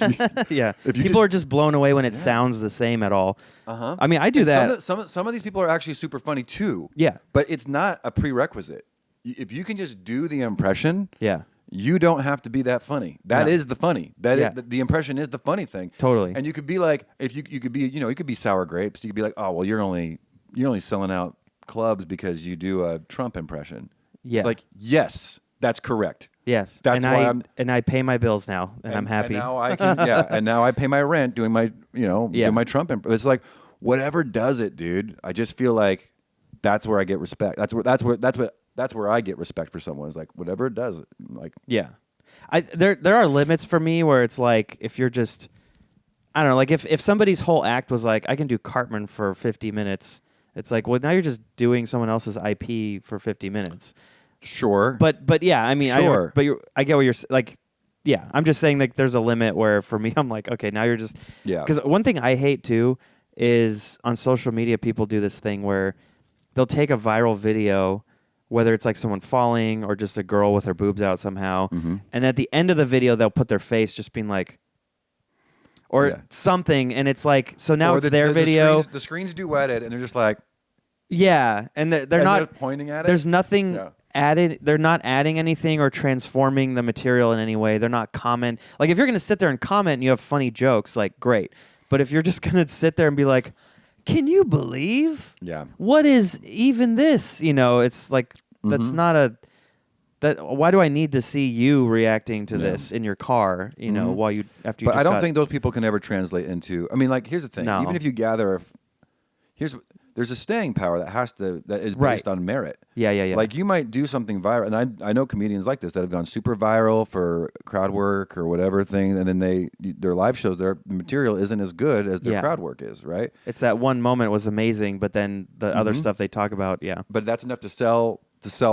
A: Yeah.
B: if you
A: People are just blown away when it
B: Yeah.
A: sounds the same at all.
B: Uh-huh.
A: I mean, I do
B: And
A: that.
B: Some of these people are actually super funny too.
A: Yeah.
B: But it's not a prerequisite. If you can just do the impression,
A: Yeah.
B: you don't have to be that funny. That
A: No.
B: is the funny. That
A: Yeah.
B: the impression is the funny thing.
A: Totally.
B: And you could be like, if you could be, you could be sour grapes. You could be like, oh well, you're only selling out clubs because you do a Trump impression.
A: Yeah.
B: It's like, yes, that's correct.
A: Yes.
B: That's
A: and
B: why
A: I pay my bills now and I'm happy.
B: And now I can, and now I pay my rent doing my,
A: Yeah.
B: doing my Trump. It's like, whatever does it, dude. I just feel like that's where I get respect. That's where I get respect for someone. Is like, whatever it does, like,
A: Yeah. There are limits for me where it's like if you're just I don't know, like if somebody's whole act was like I can do Cartman for 50 minutes, it's like, well, now you're just doing someone else's IP for 50 minutes.
B: sure,
A: But yeah, I mean,
B: Sure.
A: I get what you're like. Yeah, I'm just saying like there's a limit where for me I'm like, okay, now you're just
B: Yeah.
A: Because one thing I hate too is on social media people do this thing where they'll take a viral video, whether it's like someone falling or just a girl with her boobs out somehow,
B: Mm-hmm.
A: and at the end of the video they'll put their face just being like, or
B: Yeah.
A: something, and it's like so now
B: Or
A: it's their video.
B: The screens duetted, and they're just like,
A: Yeah, and they're
B: and
A: not
B: they're pointing at it.
A: There's nothing
B: Yeah.
A: added. They're not adding anything or transforming the material in any way. They're not comment. Like if you're gonna sit there and comment and you have funny jokes, like great. But if you're just gonna sit there and be like, "Can you believe?
B: Yeah.
A: What is even this?" It's like that's
B: Mhm.
A: not a. That why do I need to see you reacting to
B: Yeah.
A: this in your car?
B: Mhm.
A: While you after you.
B: But
A: just
B: I don't
A: got-
B: think those people can ever translate into. I mean, like, here's the thing.
A: No.
B: Even if you gather, there's a staying power that is
A: Right.
B: based on merit.
A: Yeah.
B: Like you might do something viral, and I know comedians like this that have gone super viral for crowd work or whatever thing, and then their live shows, their material isn't as good as their
A: Yeah.
B: crowd work is, right?
A: It's that one moment was amazing, but then the other
B: Mhm.
A: stuff they talk about, yeah,
B: But that's enough to sell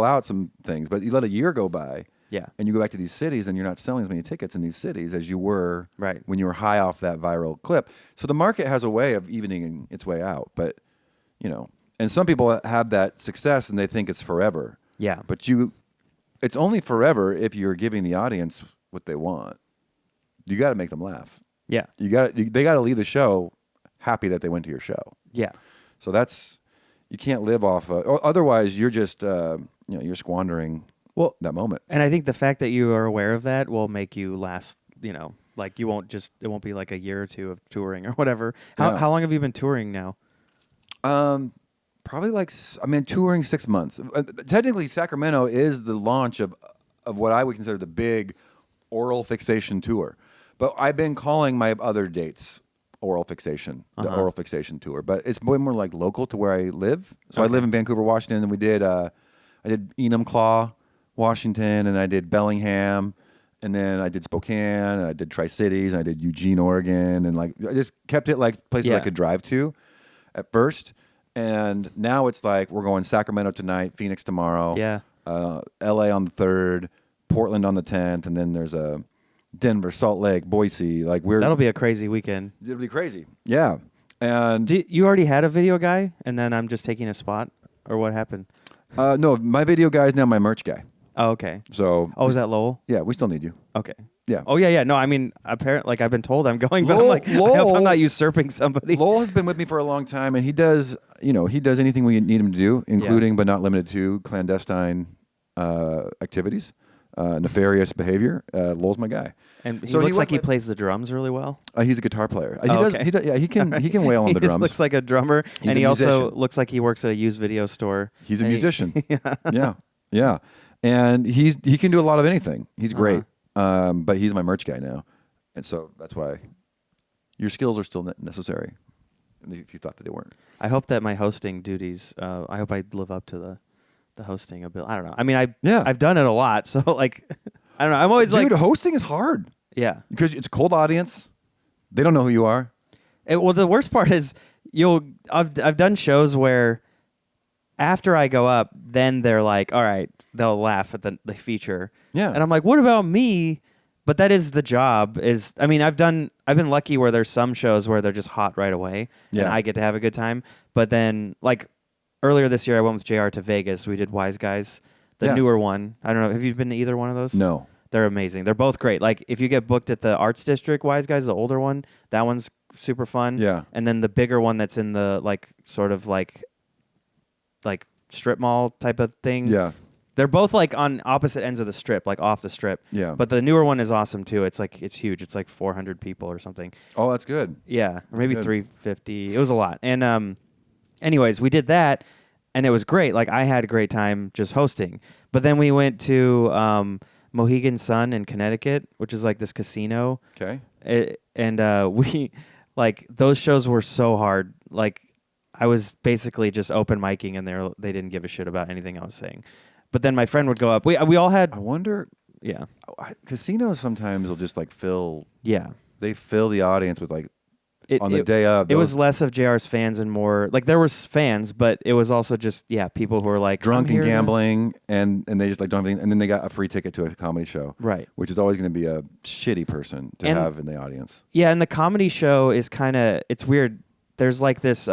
B: out some things. But you let a year go by,
A: yeah,
B: and you go back to these cities, and you're not selling as many tickets in these cities as you were
A: right.
B: when you were high off that viral clip. So the market has a way of evening its way out, but and some people have that success and they think it's forever.
A: Yeah.
B: But it's only forever if you're giving the audience what they want. You got to make them laugh.
A: Yeah.
B: They got to leave the show happy that they went to your show.
A: Yeah.
B: So you can't live off or otherwise you're just you're squandering
A: Well,
B: that moment.
A: and I think the fact that you are aware of that will make you last, like it won't be like a year or two of touring or whatever.
B: Yeah.
A: How long have you been touring now?
B: Probably touring 6 months. Technically, Sacramento is the launch of what I would consider the big oral fixation tour. But I've been calling my other dates oral fixation, the
A: Uh-huh.
B: oral fixation tour. But it's way more like local to where I live. So I
A: Okay.
B: live in Vancouver, Washington, and I did Enumclaw, Washington, and I did Bellingham, and then I did Spokane, and I did Tri-Cities, and I did Eugene, Oregon, and I just kept it like places I
A: Yeah.
B: could drive to at first. And now it's like we're going Sacramento tonight, Phoenix tomorrow,
A: Yeah.
B: LA on the 3rd, Portland on the 10th, and then there's a Denver, Salt Lake, Boise.
A: That'll be a crazy weekend.
B: It'll be crazy. Yeah. And
A: You already had a video guy, and then I'm just taking a spot, or what happened?
B: no, my video guy is now my merch guy.
A: Oh, okay.
B: So
A: Oh, is that Lowell?
B: yeah, we still need you.
A: Okay.
B: Yeah.
A: Oh yeah. No, I mean, apparently, like I've been told I'm going, but I'm
B: Lowell-
A: like, I hope
B: Lowell-
A: I'm not usurping somebody.
B: Lowell has been with me for a long time, and he does anything we need him to do, including but not limited to clandestine activities, nefarious behavior. Lowell's my guy.
A: And he
B: So he
A: looks
B: was
A: like he
B: my-
A: plays the drums really well.
B: He's a guitar player.
A: Oh, okay.
B: Yeah, he can wail on
A: He
B: the
A: just
B: drums.
A: looks like a drummer,
B: He's
A: and
B: a
A: he also
B: musician.
A: looks like he works at a used video store.
B: He's a
A: And he-
B: musician. Yeah, and he can do a lot of anything. He's great. But he's my merch guy now, and so that's why your skills are still necessary. If you thought that they weren't.
A: I hope that my hosting duties. I hope I live up to the hosting ability. I don't know. I mean, I've done it a lot, so like, I don't know. I'm always
B: Dude,
A: like,
B: hosting is hard.
A: Yeah,
B: because it's a cold audience. They don't know who you are.
A: Well, the worst part is I've done shows where after I go up, then they're like, all right, they'll laugh at the feature.
B: Yeah.
A: And I'm like, what about me? But that is the job. I mean, I've been lucky where there's some shows where they're just hot right away, and I get to have a good time. But then, like earlier this year, I went with JR to Vegas. We did Wise Guys, the newer one. I don't know. Have you been to either one of those?
B: No.
A: They're amazing. They're both great. Like if you get booked at the Arts District Wise Guys, the older one, that one's super fun.
B: Yeah.
A: And then the bigger one that's in the like sort of like strip mall type of thing.
B: Yeah.
A: They're both like on opposite ends of the strip, like off the strip.
B: Yeah.
A: But the newer one is awesome too. It's huge. It's like 400 people or something.
B: Oh, that's good.
A: Yeah, or maybe
B: good.
A: 350. It was a lot. And anyways, we did that, and it was great. Like I had a great time just hosting. But then we went to Mohegan Sun in Connecticut, which is like this casino.
B: Okay.
A: We like those shows were so hard. Like I was basically just open micing, and they didn't give a shit about anything I was saying. But then my friend would go up. We all had.
B: I wonder.
A: Yeah.
B: Casinos sometimes will just like fill.
A: Yeah.
B: They fill the audience with like on the day of.
A: It was less of JR's fans and more like there was fans, but it was also just people who were like
B: drunk and gambling, and they just like don't have anything, and then they got a free ticket to a comedy show,
A: right?
B: Which is always going to be a shitty person to have in the audience.
A: Yeah, and the comedy show is it's weird. There's like this.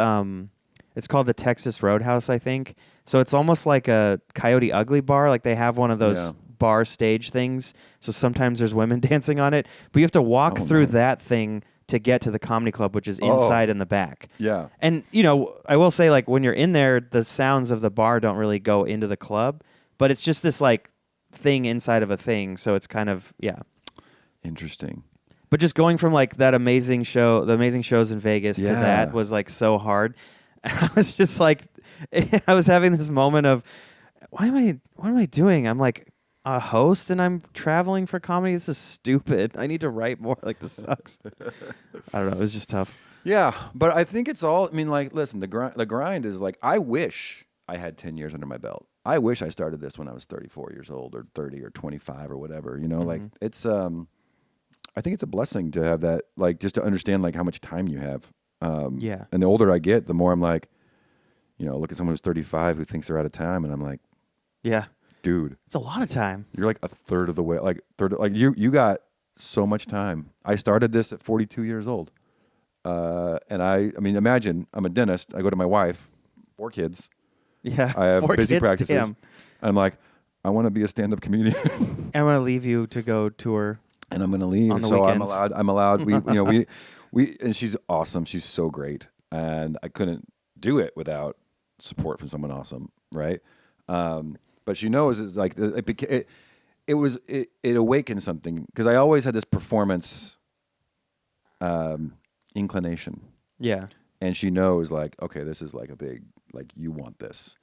A: It's called the Texas Roadhouse, I think. So it's almost like a Coyote Ugly bar. Like they have one of those bar stage things. So sometimes there's women dancing on it, but you have to walk through that thing to get to the comedy club, which is inside in the back.
B: Yeah.
A: And, I will say, like, when you're in there, the sounds of the bar don't really go into the club, but it's just this, like, thing inside of a thing. So it's kind of,
B: Interesting.
A: But just going from, like, the amazing shows in Vegas to that was, like, so hard. I was just, like, I was having this moment of, what am I doing? I'm, like, a host and I'm traveling for comedy. This is stupid. I need to write more. Like, this sucks. I don't know. It was just tough.
B: Yeah, but I think it's all. I mean, like, listen, the grind is like. I wish I had 10 years under my belt. I wish I started this when I was 34 years old, or 30, or 25, or whatever. Like it's. I think it's a blessing to have that. Like, just to understand like how much time you have. And the older I get, the more I'm like, look at someone who's 35 who thinks they're out of time, and I'm like,
A: yeah. Dude,
B: it's
A: a lot of time.
B: You're like a third of the way. Like you got so much time. I started this at 42 years old, and I mean, imagine I'm a dentist. I go to my wife, 4 kids.
A: Yeah,
B: I have
A: 4
B: busy
A: kids,
B: practices.
A: Damn.
B: I'm like, I want to be a stand-up comedian.
A: I'm gonna leave you to go tour,
B: and I'm gonna leave.
A: On the
B: so
A: weekends.
B: I'm allowed. We and she's awesome. She's so great, and I couldn't do it without support from someone awesome, right? But she knows it's like it awakened something, because I always had this performance inclination.
A: Yeah.
B: And she knows, like, okay, this is like a big, like, you want this.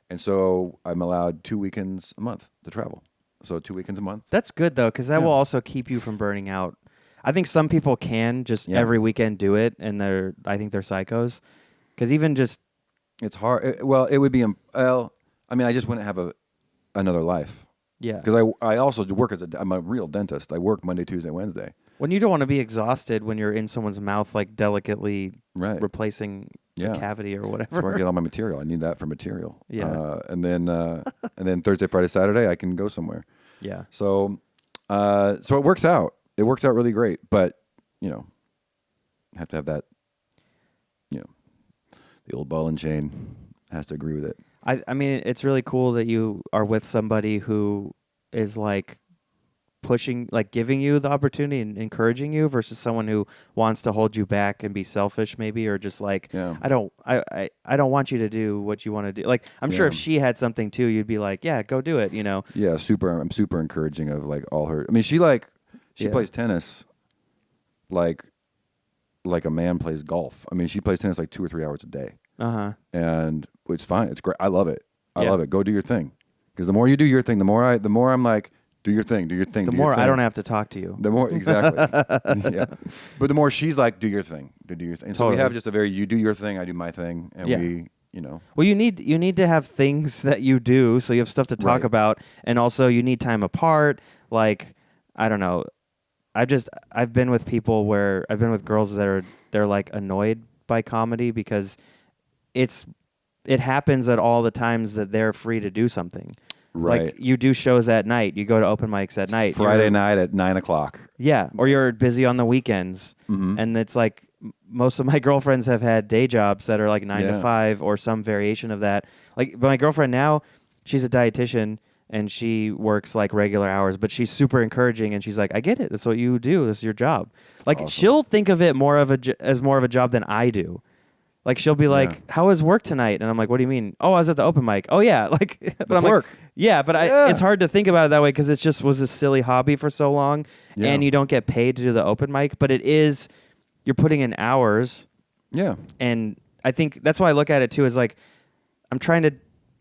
B: And so I'm allowed 2 weekends a month to travel. So 2 weekends a month.
A: That's good though, because that will also keep you from burning out. I think some people can just every weekend do it, and I think they're psychos. Because even just
B: it's hard. It would be. I mean, I just wouldn't have another life.
A: Yeah.
B: Because I also work I'm a real dentist. I work Monday, Tuesday, Wednesday.
A: When you don't want to be exhausted when you're in someone's mouth, like delicately replacing a cavity or whatever.
B: That's where I get all my material. I need that for material.
A: Yeah.
B: And then Thursday, Friday, Saturday, I can go somewhere.
A: Yeah.
B: So it works out. It works out really great. But, have to have that, the old ball and chain has to agree with it.
A: I mean, it's really cool that you are with somebody who is like pushing, like giving you the opportunity and encouraging you, versus someone who wants to hold you back and be selfish maybe, or just like, I don't want you to do what you want to do. Like, I'm sure if she had something too, you'd be like, yeah, go do it, Yeah,
B: I'm super encouraging of like all her. I mean, she plays tennis like a man plays golf. I mean, she plays tennis like 2 or 3 hours a day. And it's fine. It's great. I love it. I love it. Go do your thing. Because the more you do your thing, the more I'm like, Do your thing. Do your thing.
A: The
B: do your
A: more
B: thing.
A: I don't have to talk to you.
B: The more exactly. Yeah. But the more she's like, do your thing. Do your thing. And so we have just a very you do your thing, I do my thing, and we, you know.
A: Well, you need to have things that you do, so you have stuff to talk about, and also you need time apart. Like, I don't know. I've been with people where I've been with girls that they're like annoyed by comedy because it happens at all the times that they're free to do something.
B: Right.
A: Like you do shows at night, you go to open mics at night.
B: Friday night at 9:00.
A: Yeah, or you're busy on the weekends, and it's like most of my girlfriends have had day jobs that are like 9 to 5 or some variation of that. Like, but my girlfriend now, she's a dietitian and she works like regular hours, but she's super encouraging and she's like, I get it. That's what you do. This is your job. Like,
B: awesome.
A: She'll think of it as more of a job than I do. Like, she'll be like, how was work tonight? And I'm like, what do you mean? Oh, I was at the open mic. Oh, yeah. Like, but I'm
B: work.
A: like, yeah, but it's hard to think about it that way because it just was a silly hobby for so long and you don't get paid to do the open mic, but it is, you're putting in hours.
B: Yeah.
A: And I think that's why I look at it too, is like, I'm trying to,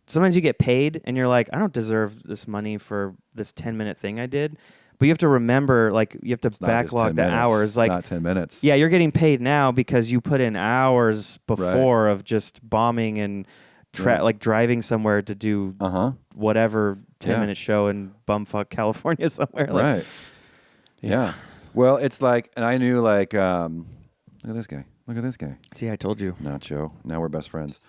A: sometimes you get paid and you're like, I don't deserve this money for this 10-minute thing I did. But you have to remember, like, you have to backlog the hours. Like,
B: not 10 minutes.
A: Yeah, you're getting paid now because you put in hours before of just bombing and like driving somewhere to do whatever 10-minute show in bumfuck California somewhere. Like,
B: right. Yeah. Well, it's like, and I knew like, look at this guy. Look at this guy.
A: See, I told you.
B: Nacho. Now we're best friends.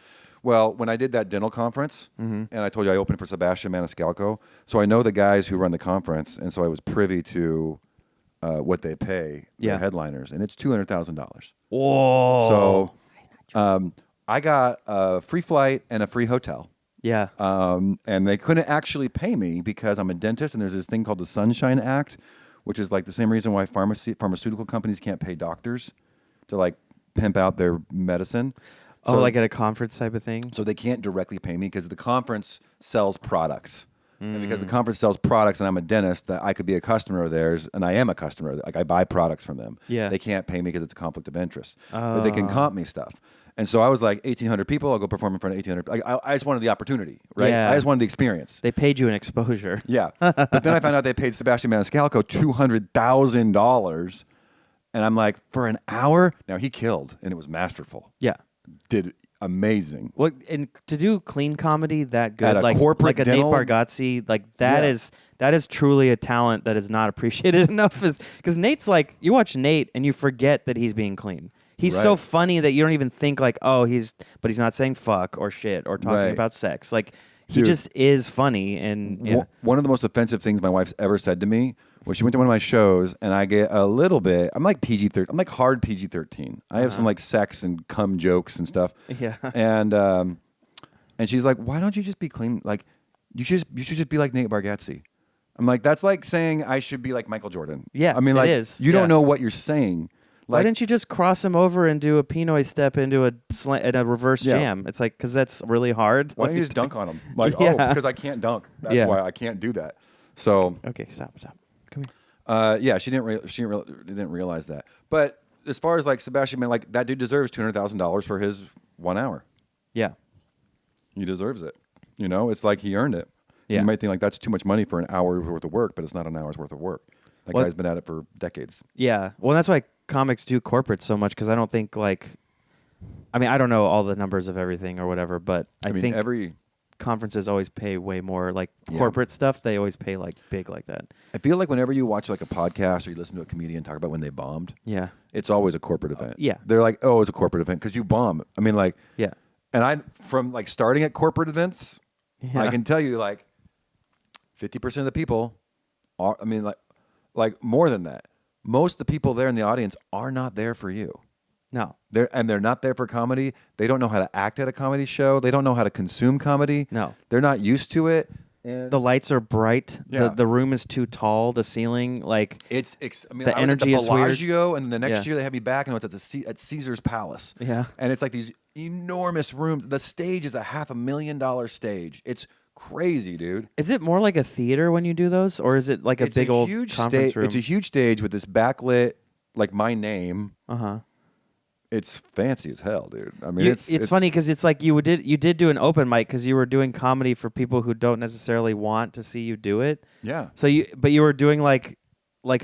B: Well, when I did that dental conference, and I told you I opened for Sebastian Maniscalco, so I know the guys who run the conference, and so I was privy to what they pay their headliners, and it's $200,000.
A: Whoa!
B: So I got a free flight and a free hotel.
A: Yeah.
B: And they couldn't actually pay me because I'm a dentist, and there's this thing called the Sunshine Act, which is like the same reason why pharmaceutical companies can't pay doctors to like pimp out their medicine.
A: So, like at a conference type of thing?
B: So they can't directly pay me because the conference sells products. And because the conference sells products and I'm a dentist, that I could be a customer of theirs, and I am a customer. Like, I buy products from them.
A: Yeah.
B: They can't pay me because it's a conflict of interest. But they can comp me stuff. And so I was like, 1,800 people, I'll go perform in front of 1,800. Like, I just wanted the opportunity, right?
A: Yeah.
B: I just wanted the experience.
A: They paid you an exposure.
B: Yeah. But then I found out they paid Sebastian Maniscalco $200,000. And I'm like, for an hour? Now, he killed, and it was masterful.
A: Yeah.
B: Did amazing.
A: What, and to do clean comedy that good,
B: At a
A: like
B: corporate
A: like a Nate
B: dental-
A: Bargatze, like that is truly a talent that is not appreciated enough. Is because Nate's like, you watch Nate and you forget that he's being clean. He's so funny that you don't even think like, oh, but he's not saying fuck or shit or talking about sex. Like, he just is funny. And
B: one of the most offensive things my wife's ever said to me was she went to one of my shows, and I get a little bit. I'm like PG-13. I'm like hard PG-13. I have some like sex and cum jokes and stuff.
A: Yeah.
B: And she's like, "Why don't you just be clean? Like, you should just be like Nate Bargatze." I'm like, that's like saying I should be like Michael Jordan.
A: Yeah,
B: I mean, like,
A: it is.
B: you don't know what you're saying.
A: Why
B: Like,
A: didn't you just cross him over and do a Pinoy step into a reverse jam? It's like, because that's really hard.
B: why don't you just dunk on him? Like,
A: Yeah.
B: oh, because I can't dunk. That's why I can't do that. So
A: Okay, stop. Come here.
B: yeah, she didn't realize that. But as far as like Sebastian, man, like that dude deserves $200,000 for his 1 hour.
A: Yeah.
B: He deserves it. You know, it's like he earned it.
A: Yeah.
B: You might think like that's too much money for an hour's worth of work, but it's not an hour's worth of work. That guy's been at it for decades.
A: Yeah. Well, that's why comics do corporate so much, because I don't think like, I mean, I don't know all the numbers of everything or whatever, but I
B: mean,
A: think
B: every
A: conferences always pay way more. Like corporate stuff, they always pay like big like that.
B: I feel like whenever you watch like a podcast or you listen to a comedian talk about when they bombed,
A: Yeah.
B: it's always a corporate event.
A: yeah.
B: They're like, oh, it's a corporate event because you bomb. I mean, like,
A: Yeah.
B: and I, from like starting at corporate events,
A: Yeah.
B: I can tell you like 50% of the people are, I mean, like more than that. Most of the people there in the audience are not there for you.
A: No.
B: They're not there for comedy. They don't know how to act at a comedy show. They don't know how to consume comedy.
A: No.
B: They're not used to it. And
A: The lights are bright.
B: Yeah.
A: The room is too tall. The ceiling, like,
B: I mean,
A: the
B: I was at
A: energy
B: the
A: is weird.
B: Bellagio, and the next
A: Yeah.
B: year they had me back, and I was at Caesar's Palace.
A: Yeah.
B: And it's like these enormous rooms. The stage is a $500,000 stage. It's crazy, dude.
A: is it more like a theater when you do those, or is it like a big old
B: huge
A: conference room?
B: It's a huge stage with this backlit, like my name.
A: Uh-huh.
B: It's fancy as hell, dude. I mean,
A: it's funny because it's like you did do an open mic because you were doing comedy for people who don't necessarily want to see you do it.
B: Yeah.
A: So you were doing like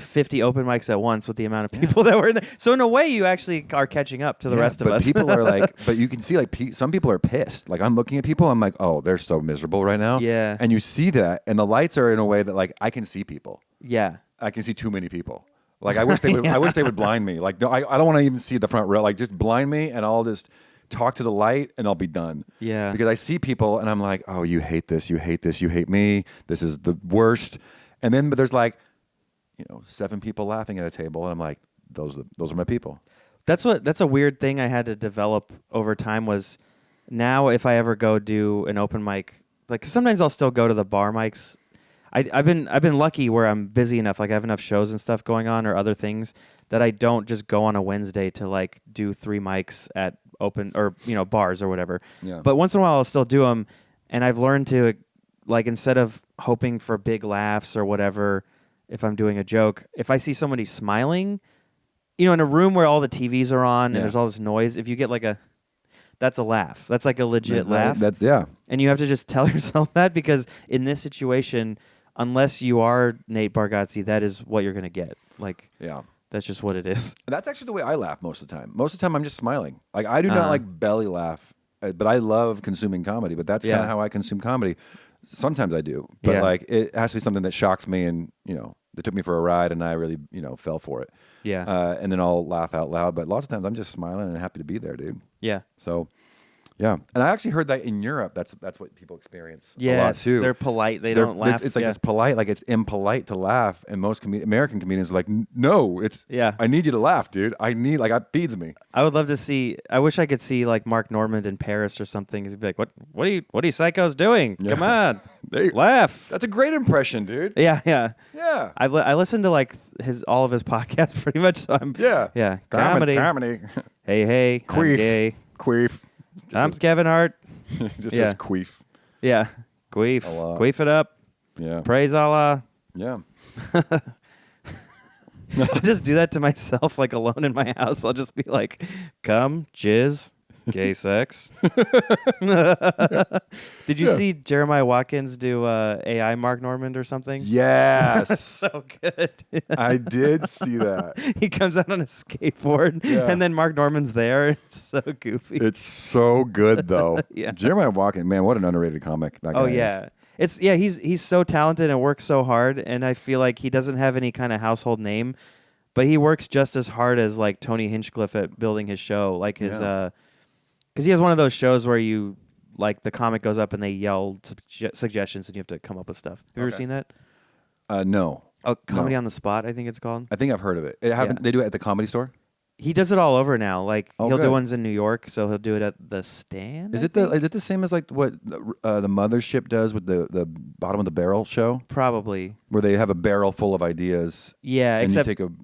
A: 50 open mics at once with the amount of people that were in there. So in a way, you actually are catching up to the rest of us.
B: People are like, but you can see like some people are pissed. Like I'm looking at people, I'm like, oh, they're so miserable right now.
A: Yeah.
B: And you see that, and the lights are in a way that like I can see people.
A: Yeah.
B: I can see too many people. Like I wish they would. I wish they would blind me. Like no, I don't want to even see the front row. Like just blind me, and I'll just talk to the light, and I'll be done.
A: Yeah.
B: Because I see people, and I'm like, oh, you hate this, you hate this, you hate me. This is the worst. And then, but there's like, 7 people laughing at a table, and I'm like, those are my people.
A: That's a weird thing I had to develop over time was now if I ever go do an open mic, like sometimes I'll still go to the bar mics. I've been lucky where I'm busy enough, like I have enough shows and stuff going on or other things that I don't just go on a Wednesday to like do 3 mics at open or bars or whatever.
B: Yeah.
A: But once in a while I'll still do them, and I've learned to like instead of hoping for big laughs or whatever, if I'm doing a joke, if I see somebody smiling, in a room where all the TVs are on and there's all this noise, if you get like that's a laugh. That's like a legit laugh.
B: That's
A: And you have to just tell yourself that because in this situation, unless you are Nate Bargatze, that is what you're going to get. Like, that's just what it is.
B: And that's actually the way I laugh most of the time. Most of the time I'm just smiling. Like I do not like belly laugh, but I love consuming comedy, but that's kind of how I consume comedy. Sometimes I do, but like it has to be something that shocks me and, they took me for a ride and I really, fell for it.
A: Yeah.
B: And then I'll laugh out loud, but lots of times I'm just smiling and happy to be there, dude.
A: Yeah.
B: So, yeah. And I actually heard that in Europe, that's what people experience a lot too.
A: They're polite. They don't laugh.
B: It's like it's polite, like it's impolite to laugh. And most American comedians are like, no, I need you to laugh, dude. It feeds me.
A: I would love to see, I wish I could see like Mark Normand in Paris or something. He'd be like, what are you psychos doing?
B: Yeah.
A: Come on, laugh.
B: That's a great impression, dude.
A: Yeah.
B: Yeah.
A: I listen to like all of his podcasts pretty much. So I'm comedy. Hey,
B: queef.
A: I'm gay.
B: Queef.
A: I'm Kevin Hart.
B: Just says queef.
A: Yeah, queef. Queef it up.
B: Yeah.
A: Praise Allah.
B: Yeah.
A: I'll just do that to myself, like alone in my house. I'll just be like, come, jizz, gay sex. Did you see Jeremiah Watkins do AI Mark Normand or something?
B: Yes.
A: So good.
B: I did see that.
A: He comes out on a skateboard, and then Mark Normand's there. It's so goofy.
B: It's so good, though.
A: Yeah.
B: Jeremiah Watkins, man, what an underrated comic that guy is.
A: He's so talented and works so hard, and I feel like he doesn't have any kind of household name, but he works just as hard as like Tony Hinchcliffe at building his show. Like his, because he has one of those shows where you like the comic goes up and they yell suggestions and you have to come up with stuff. Have you ever seen that?
B: No.
A: Oh, Comedy on the Spot, I think it's called.
B: I think I've heard of it. They do it at the Comedy Store?
A: He does it all over now. Like he'll
B: good.
A: do ones in New York, so he'll do it at the Stand.
B: Is it the same as like what the Mothership does with the Bottom of the Barrel show?
A: Probably.
B: Where they have a barrel full of ideas.
A: Yeah,
B: and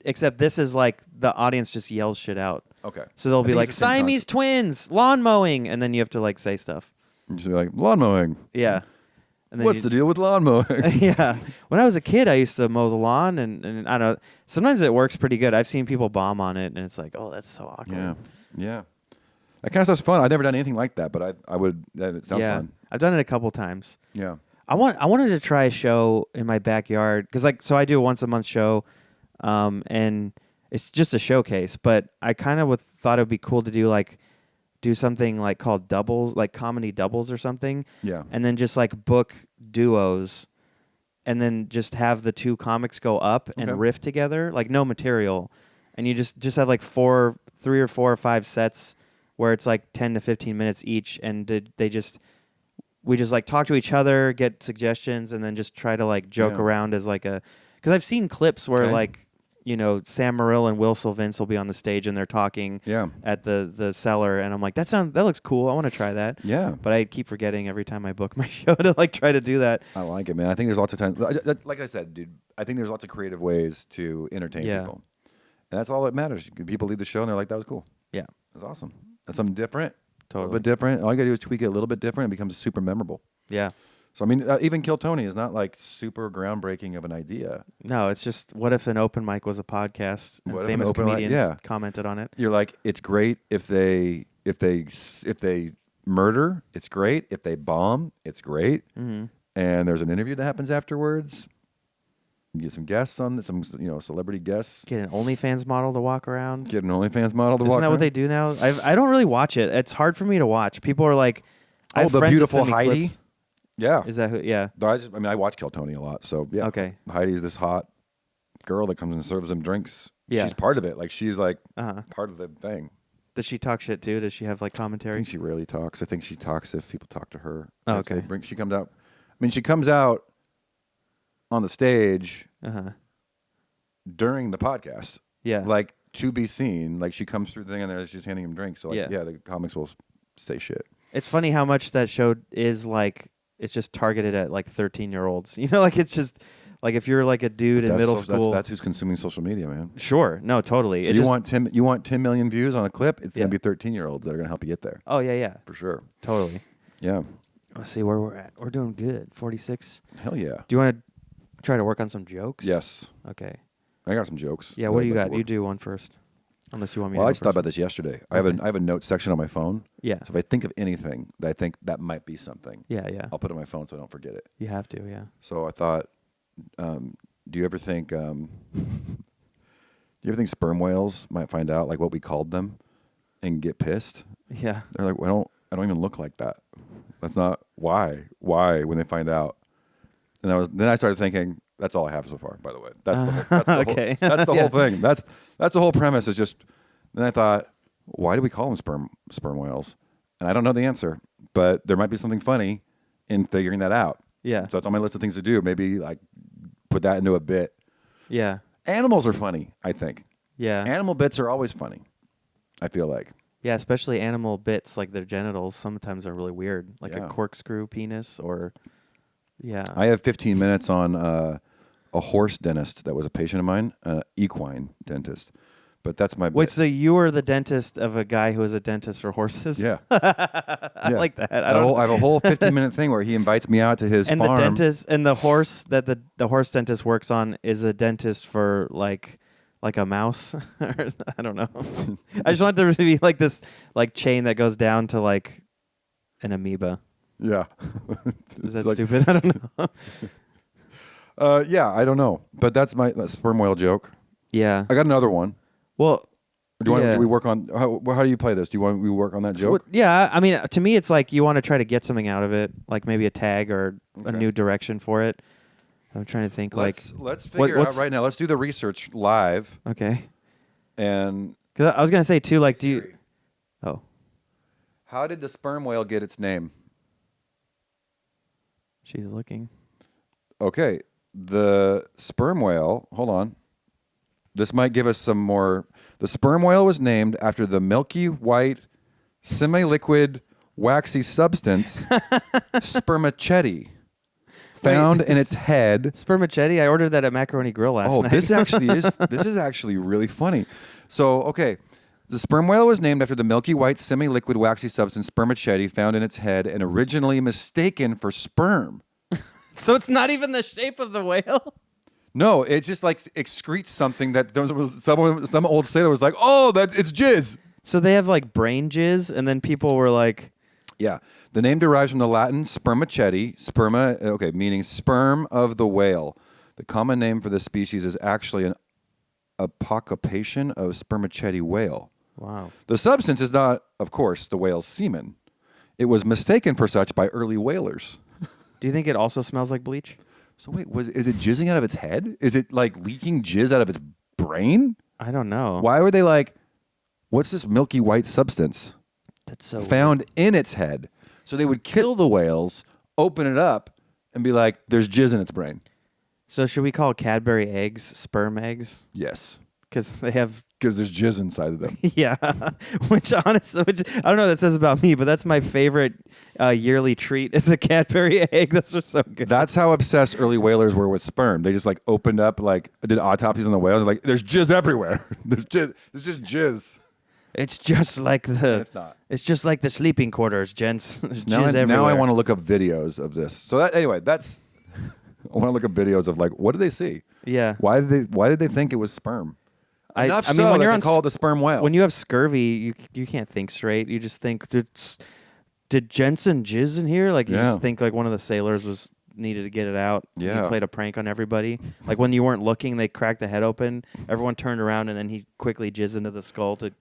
A: except this is like the audience just yells shit out.
B: Okay.
A: So they'll be like Siamese twins, lawn mowing, and then you have to like say stuff.
B: You just be like lawn mowing.
A: Yeah. And then
B: what's the deal with lawn mowing?
A: Yeah. When I was a kid, I used to mow the lawn, and I don't know. Sometimes it works pretty good. I've seen people bomb on it, and it's like, oh, that's so awkward.
B: Yeah. That kind of stuff's fun. I've never done anything like that, but I would. It sounds fun.
A: I've done it a couple times.
B: Yeah.
A: I wanted to try a show in my backyard because so I do a once a month show, and it's just a showcase. But I kind of thought it would be cool to do something like called doubles, like comedy doubles or something.
B: Yeah.
A: And then just like book duos, and then just have the 2 comics go up and riff together, like no material, and you just have like 3 or 4 or 5 sets where it's like 10 to 15 minutes each, and we just like talk to each other, get suggestions, and then just try to like joke around as like because I've seen clips where like Sam Morril and Will Sylvince will be on the stage and they're talking at the cellar, and I'm like, that looks cool. I want to try that.
B: Yeah.
A: But I keep forgetting every time I book my show to like try to do that.
B: I like it, man. I think there's lots of times, like I said, dude, I think there's lots of creative ways to entertain people. And that's all that matters. People leave the show and they're like, that was cool.
A: Yeah.
B: That's awesome. That's something different.
A: Totally.
B: A little bit different. All you got to do is tweak it a little bit different. It becomes super memorable.
A: Yeah.
B: So I mean, even Kill Tony is not like super groundbreaking of an idea.
A: No, it's just what if an open mic was a podcast and
B: What if an
A: famous
B: open mic-
A: comedians
B: yeah.
A: commented on it?
B: You're like, it's great if they murder, it's great. If they bomb, it's great.
A: Mm-hmm.
B: And there's an interview that happens afterwards. You get some guests on this, some celebrity guests.
A: Get an OnlyFans model to walk around.
B: Get an OnlyFans model to
A: Isn't
B: walk
A: that
B: around.
A: what they do now? I don't really watch it. It's hard for me to watch. People are like, I
B: Oh,
A: have
B: the
A: friends that
B: beautiful
A: send me
B: Heidi.
A: clips.
B: Yeah.
A: Is that who? Yeah.
B: I watch Kill Tony a lot, so yeah.
A: Okay.
B: Heidi's this hot girl that comes and serves him drinks.
A: Yeah.
B: She's part of it. Like she's like
A: Uh-huh.
B: part of the thing.
A: Does she talk shit too? Does she have like
B: I
A: commentary?
B: think she rarely talks. I think she talks if people talk to her.
A: Oh,
B: If they
A: okay.
B: she comes out. I mean, she comes out on the stage
A: Uh-huh.
B: during the podcast.
A: Yeah.
B: Like to be seen. Like she comes through the thing and there she's handing him drinks. So like,
A: Yeah.
B: the comics will say shit.
A: It's funny how much that show is like, it's just targeted at like 13-year-olds. You know, like it's just like if you're like a dude in
B: That's
A: middle
B: so-
A: school.
B: That's who's consuming social media, man.
A: Sure. No, totally.
B: So
A: It
B: you
A: just,
B: want 10 million views on a clip? It's
A: Yeah.
B: gonna be 13-year-olds that are gonna help you get there
A: oh, yeah.
B: for sure.
A: Totally.
B: Yeah.
A: Let's see where we're at. We're doing good. 46.
B: Hell yeah.
A: Do you want to try to work on some jokes?
B: Yes.
A: Okay.
B: I got some jokes.
A: Yeah,
B: that
A: what do
B: I'd
A: you
B: like to
A: got? You
B: work.
A: do one first. Unless you want me
B: Well,
A: to
B: I
A: go
B: just thought
A: first.
B: about this yesterday. I
A: Okay.
B: have a note section on my phone.
A: Yeah.
B: So if I think of anything that I think that might be something,
A: Yeah.
B: I'll put it on my phone so I don't forget it.
A: You have to, yeah.
B: So I thought, do you ever think sperm whales might find out like what we called them and get pissed?
A: Yeah.
B: They're like, I don't even look like that. That's not why when they find out. And then I started thinking, that's all I have so far, by the way. That's the
A: Okay.
B: whole, that's the
A: Yeah.
B: whole thing. That's the whole premise is just, then I thought, why do we call them sperm whales? And I don't know the answer, but there might be something funny in figuring that out.
A: Yeah.
B: So that's on my list of things to do. Maybe like put that into a bit.
A: Yeah.
B: Animals are funny, I think.
A: Yeah.
B: Animal bits are always funny, I feel like.
A: Yeah, especially animal bits like their genitals sometimes are really weird. Like
B: Yeah.
A: a corkscrew penis or yeah.
B: I have 15 minutes on a horse dentist that was a patient of mine, equine dentist. But that's my
A: Wait,
B: bit.
A: so you were the dentist of a guy who was a dentist for horses?
B: Yeah.
A: I like that.
B: I have a whole 15-minute thing where he invites me out to his
A: and
B: farm.
A: the dentist and the horse that the horse dentist works on is a dentist for like a mouse. I don't know. I just want there to be like this like chain that goes down to like an amoeba.
B: Yeah.
A: Is that
B: Like-
A: stupid? I don't know.
B: Yeah, I don't know. But that's my sperm whale joke.
A: Yeah.
B: I got another one.
A: Well,
B: Do we work on how do you play this? Do you want we work on that joke?
A: well, yeah. I mean, to me, it's like you want to try to get something out of it, like maybe a tag or a
B: Okay.
A: new direction for it. I'm trying to think.
B: Let's figure
A: what's-
B: out right now. Let's do the research live
A: Okay.
B: and
A: Because I was gonna say too, like, do you?
B: Siri,
A: Oh,
B: how did the sperm whale get its name?
A: she's looking.
B: Okay, the sperm whale, hold on. This might give us some more. The sperm whale was named after the milky white, semi-liquid, waxy substance, spermaceti, found in its head.
A: Spermaceti. I ordered that at Macaroni Grill last night.
B: This is actually really funny. So, okay, the sperm whale was named after the milky white, semi-liquid, waxy substance, spermaceti, found in its head and originally mistaken for sperm.
A: So it's not even the shape of the whale.
B: No, it just like excretes something that some old sailor was like, oh, it's jizz.
A: So they have like brain jizz, and then people were like,
B: Yeah, the name derives from the Latin spermaceti, meaning sperm of the whale. The common name for this species is actually an apocopation of spermaceti whale.
A: "Wow,
B: The substance is not, of course, the whale's semen. It was mistaken for such by early whalers.
A: do you think it also smells like bleach?"
B: So wait, is it jizzing out of its head? Is it like leaking jizz out of its brain?
A: I don't know.
B: Why were they like, what's this milky white substance
A: That's so
B: found in its head? So they would kill the whales, open it up, and be like, there's jizz in its brain.
A: So should we call Cadbury eggs sperm eggs?
B: Yes,
A: Because they have,
B: because there's jizz inside of them.
A: yeah. which I don't know what that says about me, but that's my favorite yearly treat is a Cadbury egg. That's just so good.
B: That's how obsessed early whalers were with sperm. They just like opened up, like did autopsies on the whales. They're like, there's jizz everywhere. There's jizz. It's just jizz.
A: It's just like the.
B: It's not.
A: It's just like the sleeping quarters, gents. There's
B: Now,
A: jizz
B: now I
A: everywhere.
B: want to look up videos of this. So anyway, that's. I want to look up videos of like what did they see?
A: Yeah.
B: Why did they think it was sperm? Enough
A: I mean,
B: so
A: when
B: that
A: you're
B: they
A: on
B: call it the sperm whale.
A: when you have scurvy, you can't think straight. You just think, did Jensen jizz in here? Like you
B: Yeah.
A: just think like one of the sailors was needed to get it out.
B: Yeah.
A: He played a prank on everybody. Like when you weren't looking, they cracked the head open. Everyone turned around, and then he quickly jizzed into the skull to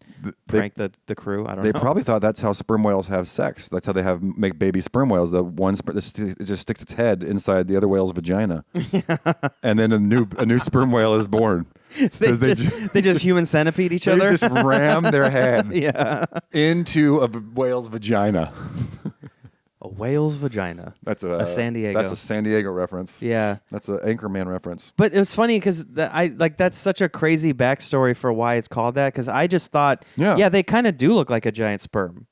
A: prank the crew. I don't know.
B: They probably thought that's how sperm whales have sex. That's how they make baby sperm whales. The one it just sticks its head inside the other whale's vagina, and then a new sperm whale is born.
A: they just human centipede each
B: They
A: other.
B: just ram their head
A: Yeah.
B: into a whale's vagina.
A: A whale's vagina.
B: That's
A: a San Diego.
B: That's a San Diego reference.
A: Yeah.
B: That's an Anchorman reference.
A: But it was funny because that's such a crazy backstory for why it's called that. Because I just thought,
B: Yeah.
A: they kind of do look like a giant sperm.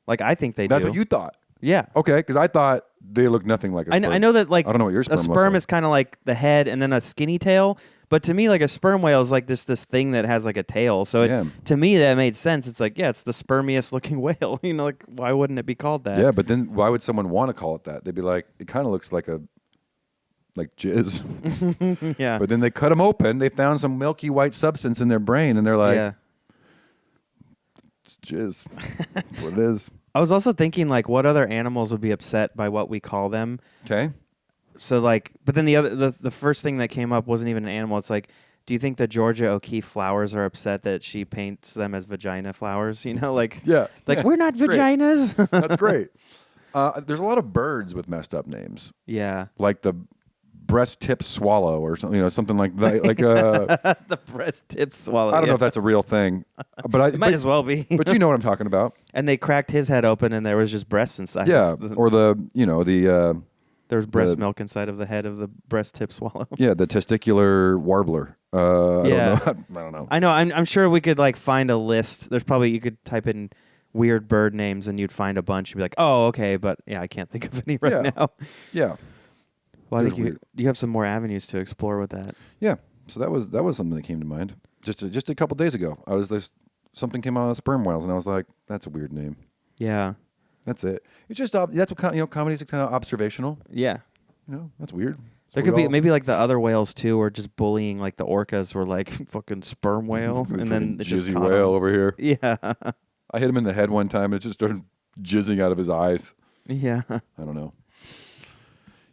A: Like I think they do.
B: That's what you thought.
A: Yeah.
B: Okay, because I thought they look nothing like a sperm.
A: I know that like
B: I don't know what your sperm
A: a
B: look
A: sperm
B: like.
A: is kind of like the head and then a skinny tail. But to me, like a sperm whale is like this thing that has like a tail. So
B: Yeah.
A: to me, that made sense. It's like, it's the spermiest looking whale. You know, like why wouldn't it be called that?
B: Yeah, but then why would someone want to call it that? They'd be like, it kind of looks like jizz.
A: Yeah.
B: But then they cut them open. They found some milky white substance in their brain, and they're like,
A: Yeah.
B: it's jizz. That's what it is.
A: I was also thinking like what other animals would be upset by what we call them.
B: Okay.
A: So like, but then the first thing that came up wasn't even an animal. It's like, do you think the Georgia O'Keeffe flowers are upset that she paints them as vagina flowers? You know, like
B: Yeah.
A: like we're not
B: Great.
A: vaginas.
B: That's great. There's a lot of birds with messed up names,
A: Yeah,
B: like the breast tip swallow or something. Something like that. Like
A: the breast tip swallow.
B: I don't know if that's a real thing, but
A: It might as well be.
B: But you know what I'm talking about.
A: And they cracked his head open, and there was just breasts inside.
B: Yeah. Or the
A: there was breast milk inside of the head of the breast tip swallow.
B: Yeah, the testicular warbler.
A: Yeah.
B: I don't know.
A: I know. I'm sure we could like find a list. There's probably you could type in weird bird names, and you'd find a bunch. You'd be like, oh, okay, but yeah, I can't think of any right now.
B: Yeah.
A: Well, I
B: It was
A: think
B: weird.
A: you have some more avenues to explore with that.
B: Yeah. So that was something that came to mind just a couple days ago. Something came out of sperm whales, and I was like, that's a weird name.
A: Yeah.
B: That's it. It's just that's what comedy's kind of observational.
A: Yeah.
B: That's weird.
A: There could be maybe like the other whales too, or just bullying like the orcas were like fucking sperm whale, and then it just
B: jizzy
A: caught
B: whale
A: 'em.
B: over here.
A: Yeah.
B: I hit him in the head one time, and it just started jizzing out of his eyes.
A: Yeah.
B: I don't know.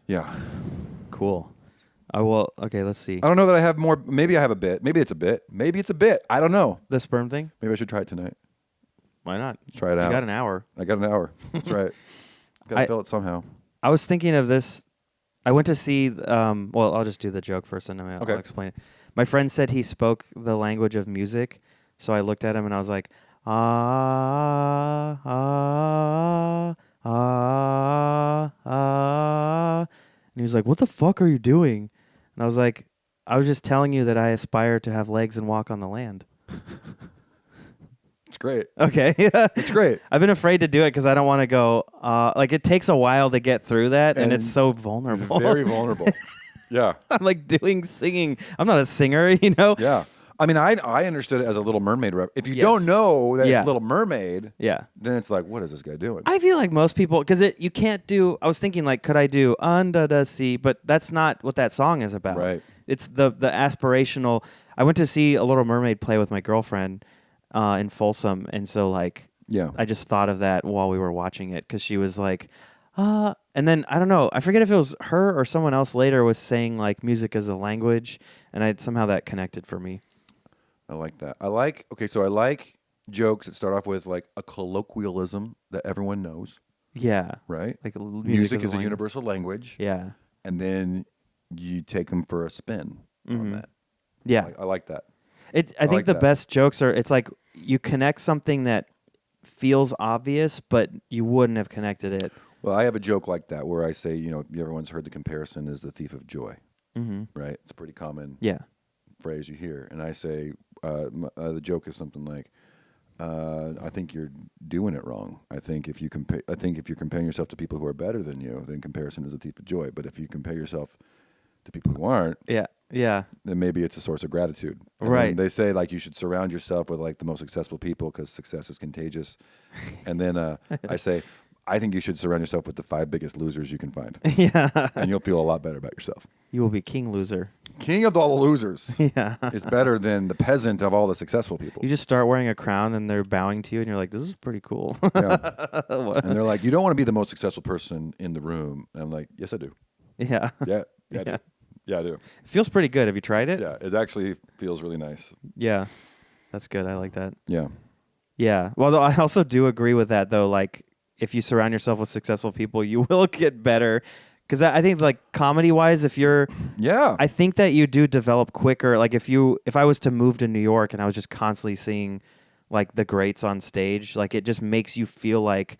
B: Yeah.
A: Cool. Okay, let's see.
B: I don't know that I have more. Maybe I have a bit. Maybe it's a bit. Maybe it's a bit. I don't know.
A: The sperm thing?
B: Maybe I should try it tonight.
A: Why not?
B: Try it out.
A: You got an hour.
B: I got an hour. That's right. Got to fill it somehow.
A: I was thinking of this. I went to see. Well, I'll just do the joke first, and then I'll
B: Okay.
A: explain it. My friend said he spoke the language of music, so I looked at him and I was like, ah, ah, ah, ah, and he was like, "What the fuck are you doing?" And I was like, "I was just telling you that I aspire to have legs and walk on the land."
B: It's great.
A: Okay.
B: It's great.
A: I've been afraid to do it because I don't want to go. Like it takes a while to get through that, and it's so vulnerable.
B: Very vulnerable. Yeah.
A: I'm like singing. I'm not a singer, you know.
B: Yeah. I mean, I understood it as a Little Mermaid. If you
A: Yes.
B: don't know that
A: Yeah.
B: it's Little Mermaid,
A: Yeah.
B: then it's like, what is this guy doing?
A: I feel like most people, because you can't do. I was thinking like, could I do Under the Sea? But that's not what that song is about.
B: Right.
A: It's the aspirational. I went to see a Little Mermaid play with my girlfriend in Folsom, and so like,
B: Yeah.
A: I just thought of that while we were watching it because she was like, and then I don't know. I forget if it was her or someone else later was saying like music is a language, and somehow that connected for me.
B: I like that. I like jokes that start off with like a colloquialism that everyone knows,
A: Yeah.
B: right?
A: Like
B: Music is a
A: language.
B: universal language.
A: Yeah.
B: And then you take them for a spin on that.
A: Yeah.
B: I like that.
A: I think
B: like
A: the
B: that.
A: best jokes are it's like you connect something that feels obvious, but you wouldn't have connected it.
B: Well, I have a joke like that where I say, everyone's heard the comparison is the thief of joy, right? It's a pretty common
A: Yeah.
B: phrase you hear. And I say, the joke is something like, I think you're doing it wrong. I think if you're comparing yourself to people who are better than you, then comparison is a thief of joy. But if you compare yourself to people who aren't,
A: Yeah. Yeah.
B: then maybe it's a source of gratitude. And
A: Right.
B: then they say like you should surround yourself with like the most successful people because success is contagious. And then I say, I think you should surround yourself with the 5 biggest losers you can find.
A: Yeah.
B: And you'll feel a lot better about yourself.
A: You will be king loser.
B: King of all the losers
A: Yeah.
B: is better than the peasant of all the successful people.
A: You just start wearing a crown and they're bowing to you and you're like, this is pretty cool.
B: Yeah. And they're like, you don't want to be the most successful person in the room. And I'm like, yes, I do.
A: Yeah.
B: Yeah. Yeah, I do. Yeah, I do.
A: It feels pretty good. Have you tried it?
B: Yeah, it actually feels really nice.
A: Yeah. That's good. I like that.
B: Yeah.
A: Yeah. Well, though, I also do agree with that, though. Like, if you surround yourself with successful people, you will get better. Because I think, like, comedy-wise, if you're...
B: Yeah.
A: I think that you do develop quicker. Like, if I was to move to New York and I was just constantly seeing, like, the greats on stage, like, it just makes you feel like,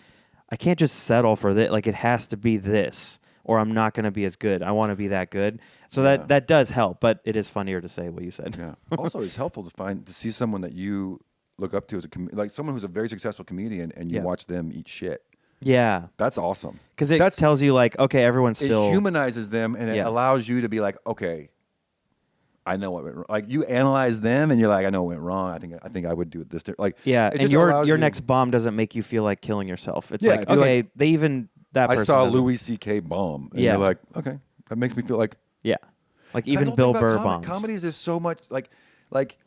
A: I can't just settle for this. Like, it has to be this, or I'm not going to be as good. I want to be that good. So that does help, but it is funnier to say what you said.
B: Yeah. Also, it's helpful to see someone that you look up to as like someone who's a very successful comedian, and you watch them eat shit.
A: Yeah.
B: That's awesome.
A: Because it tells you, like, okay, everyone's still...
B: It humanizes them, and it allows you to be like, okay, I know what went wrong. Like, you analyze them, and you're like, I know what went wrong. I think I would do this. Like,
A: yeah, and your next bomb doesn't make you feel like killing yourself. It's like, okay, like, they even... that person
B: I saw Louis C.K. bomb, and you're like, okay, that makes me feel like...
A: Yeah. Like, even Bill Burr bombs.
B: Comedies is so much, like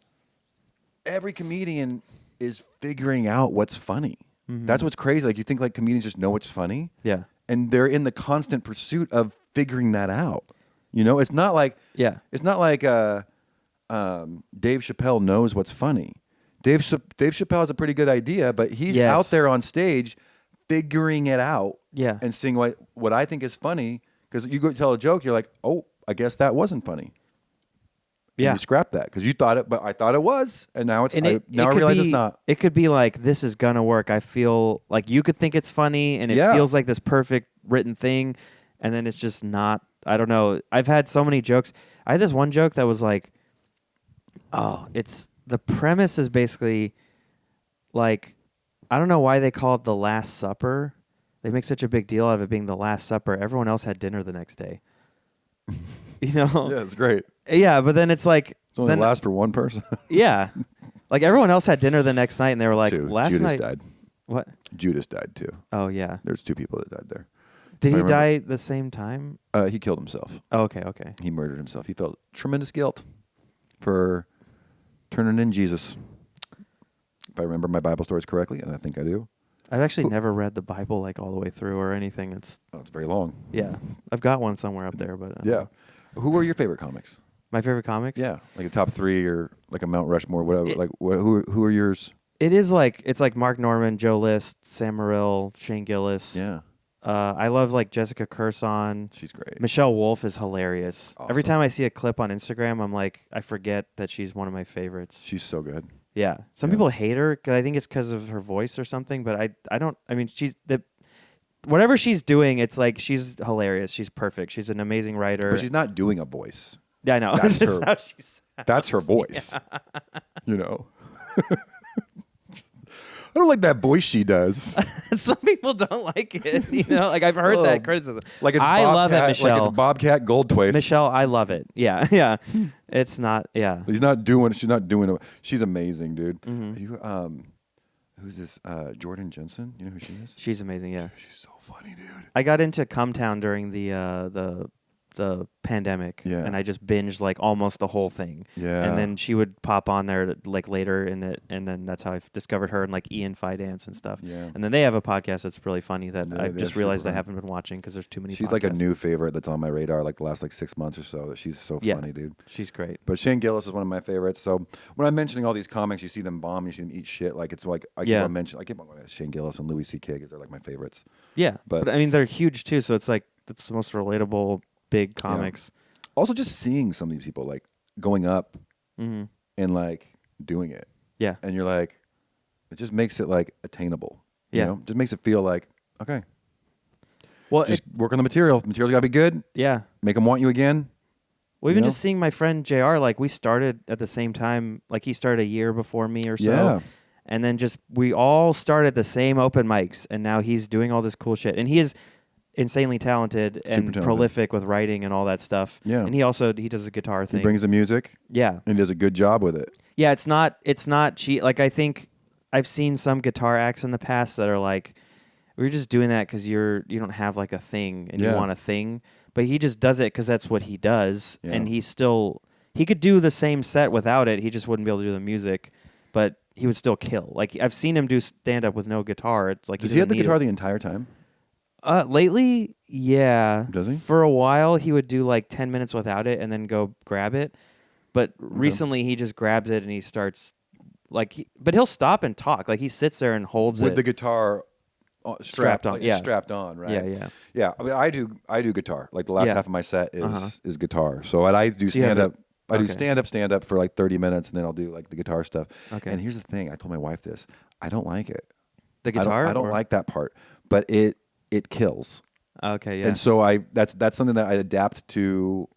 B: every comedian is figuring out what's funny. Mm-hmm. That's what's crazy. Like, you think like comedians just know what's funny.
A: Yeah.
B: And they're in the constant pursuit of figuring that out. You know, it's not like Dave Chappelle knows what's funny. Dave Chappelle has a pretty good idea, but he's out there on stage figuring it out.
A: Yeah.
B: And seeing what I think is funny, because you go tell a joke, you're like, oh, I guess that wasn't funny. And you scrap that because you thought it, but I thought it was, and now it's now I realize it's not.
A: It could be like, this is gonna work. I feel like you could think it's funny, and it feels like this perfect written thing, and then it's just not. I don't know. I've had so many jokes. I had this one joke that was like, it's the premise is basically like, I don't know why they call it the Last Supper. They make such a big deal out of it being the Last Supper. Everyone else had dinner the next day. You know?
B: Yeah, it's great.
A: Yeah, but then it's like...
B: It's only last for one person.
A: Yeah. Like, everyone else had dinner the next night, and they were like,
B: Judas died.
A: What?
B: Judas died, too.
A: Oh, yeah.
B: There's 2 people that died there.
A: Did he die the same time?
B: He killed himself.
A: Oh, okay.
B: He murdered himself. He felt tremendous guilt for turning in Jesus. If I remember my Bible stories correctly, and I think I do.
A: I've actually never read the Bible like all the way through or anything. It's
B: very long.
A: Yeah. I've got one somewhere up there, but...
B: yeah. Who are your favorite comics?
A: My favorite comics?
B: Yeah. Like a top 3 or like a Mount Rushmore, whatever. Who are yours?
A: It's like Mark Norman, Joe List, Sam Morril, Shane Gillis.
B: Yeah.
A: I love like Jessica Curson.
B: She's great.
A: Michelle Wolf is hilarious.
B: Awesome.
A: Every time I see a clip on Instagram, I'm like, I forget that she's one of my favorites.
B: She's so good.
A: Yeah. Some people hate her. I think it's because of her voice or something, but I don't. I mean, whatever she's doing, it's like she's hilarious. She's perfect. She's an amazing writer.
B: But she's not doing a voice.
A: Yeah, I know.
B: That's her.
A: How she sounds.
B: That's her voice. Yeah. You know. I don't like that voice she does.
A: Some people don't like it. You know, like I've heard that criticism.
B: Like it's
A: I love it, Michelle.
B: Like it's Bobcat Goldthwait.
A: Michelle, I love it. Yeah, yeah. It's not. Yeah.
B: She's not doing it. She's amazing, dude.
A: Mm-hmm.
B: Who's this? Jordan Jensen. You know who she is?
A: She's amazing. Yeah.
B: She's so funny, dude.
A: I got into Cumtown during the pandemic, and I just binged like almost the whole thing.
B: Yeah.
A: And then she would pop on there like later in it, and then that's how I discovered her and like Ian Fidance and stuff.
B: Yeah.
A: And then they have a podcast that's really funny that I've just realized I haven't been watching because there's too many.
B: She's
A: podcasts.
B: like a new favorite that's on my radar like the last 6 months or so. She's so funny, dude.
A: She's great.
B: But Shane Gillis is one of my favorites. So when I'm mentioning all these comics, you see them bomb, you see them eat shit. Like it's like I keep on going Shane Gillis and Louis C.K. because they're like my favorites.
A: Yeah, but I mean they're huge too. So it's like that's the most relatable big comics.
B: Yeah. Also, just seeing some of these people like going up and like doing it.
A: Yeah.
B: And you're like, it just makes it like attainable.
A: Yeah.
B: You know? Just makes it feel like, okay.
A: Well,
B: just work on the material. The material's got to be good.
A: Yeah.
B: Make them want you again.
A: Well, even just seeing my friend JR, like we started at the same time, like he started a year before me or so.
B: Yeah.
A: And then we all started the same open mics, and now he's doing all this cool shit. And he is insanely talented and
B: talented.
A: prolific with writing and all that stuff.
B: Yeah.
A: And he does a guitar thing.
B: He brings the music.
A: Yeah.
B: And he does a good job with it.
A: Yeah, it's not cheap. Like I think I've seen some guitar acts in the past that are like, we're just doing that because you don't have like a thing and you want a thing, but he just does it because that's what he does, and he could do the same set without it. He just wouldn't be able to do the music, but he would still kill. Like I've seen him do stand up with no guitar. It's like
B: does he have the guitar the entire time?
A: Lately, yeah.
B: Does he?
A: For a while, he would do like 10 minutes without it and then go grab it. But recently, he just grabs it and he starts but he'll stop and talk. Like he sits there and holds
B: with
A: it
B: the guitar strapped on.
A: Yeah,
B: strapped on. Right.
A: Yeah.
B: I mean, I do guitar. Like the last half of my set is guitar. So I do stand up. I do stand up for like 30 minutes, and then I'll do like the guitar stuff.
A: Okay.
B: And here's the thing: I told my wife this. I don't like it.
A: The guitar.
B: I don't like that part, but it kills.
A: Okay. Yeah.
B: And so that's something that I adapt to.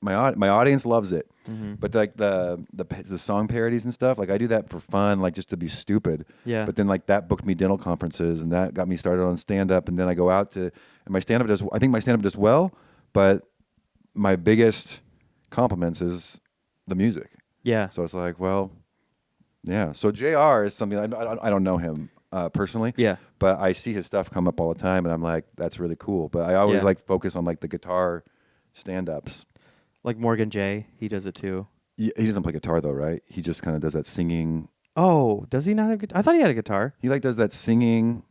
B: My audience loves it, but like the song parodies and stuff, like I do that for fun, like just to be stupid.
A: Yeah.
B: But then like that booked me dental conferences, and that got me started on stand up, and then I go out to, and my stand up does well, but my biggest compliments is the music.
A: Yeah.
B: So it's like, well, yeah. So JR is something I don't know him personally.
A: Yeah.
B: But I see his stuff come up all the time, and I'm like, that's really cool. But I always like focus on like the guitar stand ups.
A: Like Morgan J, he does it too.
B: He doesn't play guitar though, right? He just kind of does that singing.
A: Oh, does he not have guitar? I thought he had a guitar.
B: He like does that singing.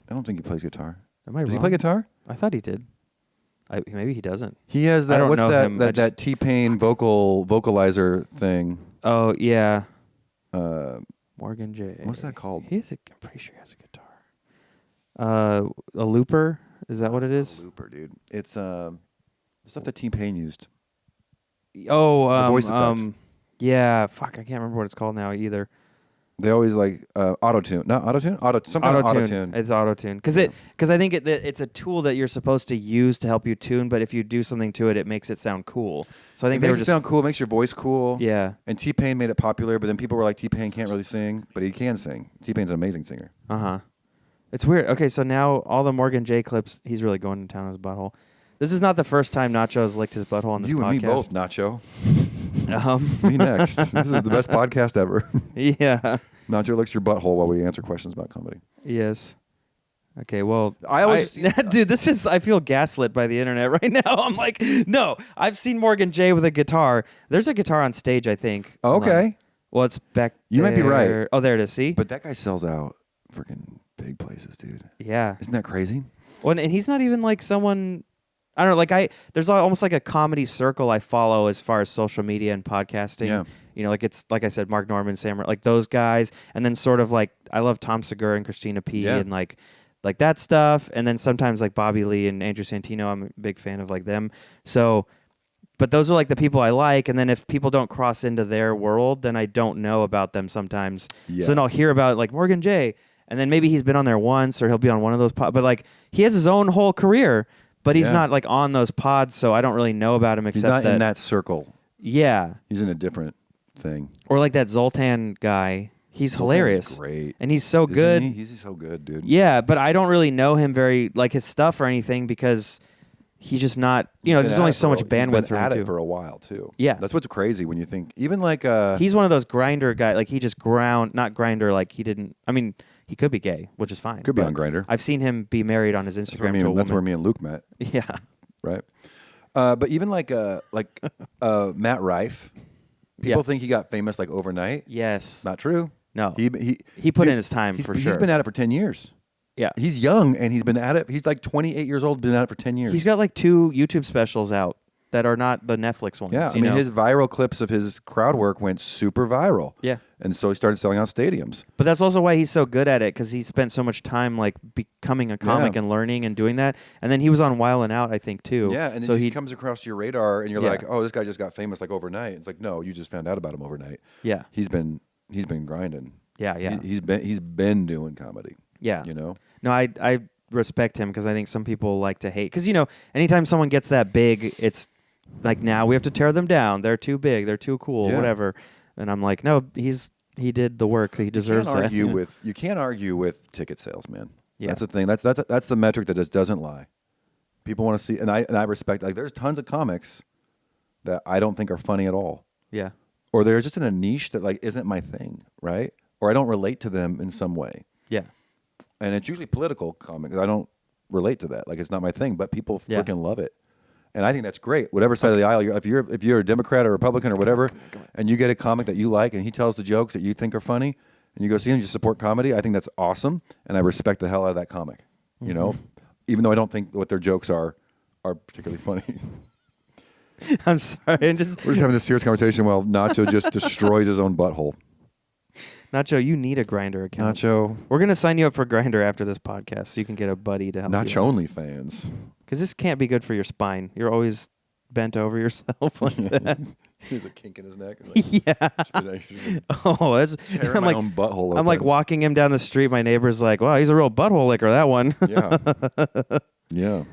B: I don't think he plays guitar.
A: Am I wrong?
B: Does he play guitar?
A: I thought he did. Maybe he doesn't.
B: He has that.
A: I don't
B: What's
A: know
B: that?
A: him.
B: That T-Pain vocalizer thing.
A: Oh yeah. Morgan J.
B: What's that called?
A: I'm pretty sure he has a guitar. A looper. Is that what it is?
B: A looper, dude. It's the stuff that T-Pain used.
A: Oh,
B: the voice effect.
A: Yeah, fuck, I can't remember what it's called now either.
B: They always like auto-tune. Not auto-tune? Some kind of auto-tune.
A: It's auto-tune. Because I think it's a tool that you're supposed to use to help you tune, but if you do something to it, it makes it sound cool. So I think
B: it makes it sound cool. It makes your voice cool.
A: Yeah.
B: And T-Pain made it popular, but then people were like, T-Pain can't really sing, but he can sing. T-Pain's an amazing singer.
A: Uh-huh. It's weird. Okay, so now all the Morgan J clips, he's really going to town on his butthole. This is not the first time Nacho has licked his butthole on this podcast.
B: You and me both, Nacho.
A: Um,
B: Me next. This is the best podcast ever.
A: Yeah.
B: Nacho licks your butthole while we answer questions about comedy.
A: Yes. Okay, well,
B: I
A: dude, I feel gaslit by the internet right now. I'm like, no, I've seen Morgan J with a guitar. There's a guitar on stage, I think.
B: Oh, okay.
A: Well, it's back
B: You might be
A: there.
B: right.
A: Oh, there it is. See?
B: But that guy sells out freaking big places, dude.
A: Yeah.
B: Isn't that crazy?
A: Well, and he's not even like someone. I don't know. Like there's almost like a comedy circle I follow as far as social media and podcasting.
B: Yeah.
A: You know, like it's like I said, Mark Norman, Sam, like those guys, and then sort of like I love Tom Segura and Christina P. and like that stuff, and then sometimes like Bobby Lee and Andrew Santino. I'm a big fan of like them. So, but those are like the people I like, and then if people don't cross into their world, then I don't know about them sometimes.
B: Yeah.
A: So then I'll hear about like Morgan J. And then maybe he's been on there once, or he'll be on one of those pods. But like he has his own whole career, but he's not like on those pods, so I don't really know about him except
B: he's not in that circle.
A: Yeah,
B: he's in a different thing.
A: Or like that Zoltan guy. He's hilarious.
B: Great,
A: and he's so good.
B: He's so good, dude.
A: Yeah, but I don't really know him very like his stuff or anything because he's just not. You know, there's only so much bandwidth for him
B: at
A: too.
B: it for a while too.
A: Yeah,
B: that's what's crazy when you think even like
A: he's one of those grinder guys. Like he just not grinder. Like he didn't. I mean. He could be gay, which is fine.
B: Could be on Grindr.
A: I've seen him be married on his Instagram.
B: That's where me and Luke met.
A: Yeah.
B: Right. But even like Matt Rife, people think he got famous like overnight.
A: Yes.
B: Not true.
A: No. He put in his time for sure.
B: He's been at it for 10 years.
A: Yeah.
B: He's young and he's been at it. He's like 28 years old, been at it for 10 years.
A: He's got like 2 YouTube specials out that are not the Netflix ones.
B: Yeah, I mean, his viral clips of his crowd work went super viral.
A: Yeah.
B: And so he started selling out stadiums.
A: But that's also why he's so good at it, because he spent so much time like becoming a comic and learning and doing that. And then he was on Wild 'N Out, I think, too.
B: Yeah, and then
A: so
B: he comes across your radar and you're like, oh, this guy just got famous like overnight. It's like, no, you just found out about him overnight.
A: Yeah.
B: He's been grinding.
A: Yeah, yeah.
B: He's been doing comedy.
A: Yeah.
B: You know?
A: No, I respect him because I think some people like to hate. Because, you know, anytime someone gets that big, it's like, now we have to tear them down. They're too big. They're too cool. Whatever. And I'm like, no, he did the work. He deserves that.
B: You can't argue with ticket sales, man.
A: Yeah.
B: That's the thing. That's the metric that just doesn't lie. People want to see, and I respect. Like, there's tons of comics that I don't think are funny at all,
A: Yeah.
B: or they're just in a niche that like isn't my thing, right? Or I don't relate to them in some way,
A: Yeah.
B: and it's usually political comics. I don't relate to that. Like, it's not my thing, but people
A: Yeah.
B: freaking love it. And I think that's great. Whatever side of the aisle, if you're a Democrat or Republican or whatever, and you get a comic that you like, and he tells the jokes that you think are funny, and you go see him, you support comedy. I think that's awesome, and I respect the hell out of that comic. You know, even though I don't think what their jokes are particularly funny.
A: I'm sorry.
B: We're just having this serious conversation while Nacho just destroys his own butthole.
A: Nacho, you need a Grinder account.
B: Nacho,
A: We're gonna sign you up for Grinder after this podcast, so you can get a buddy to help.
B: Nacho only fans.
A: Because this can't be good for your spine. You're always bent over yourself like that.
B: He has a kink in his neck. Like,
A: Yeah. Oh, that's.
B: tearing
A: I'm
B: my
A: like,
B: own butthole open.
A: I'm like walking him down the street. My neighbor's like, "Wow, he's a real butthole licker." That one.
B: Yeah. Yeah.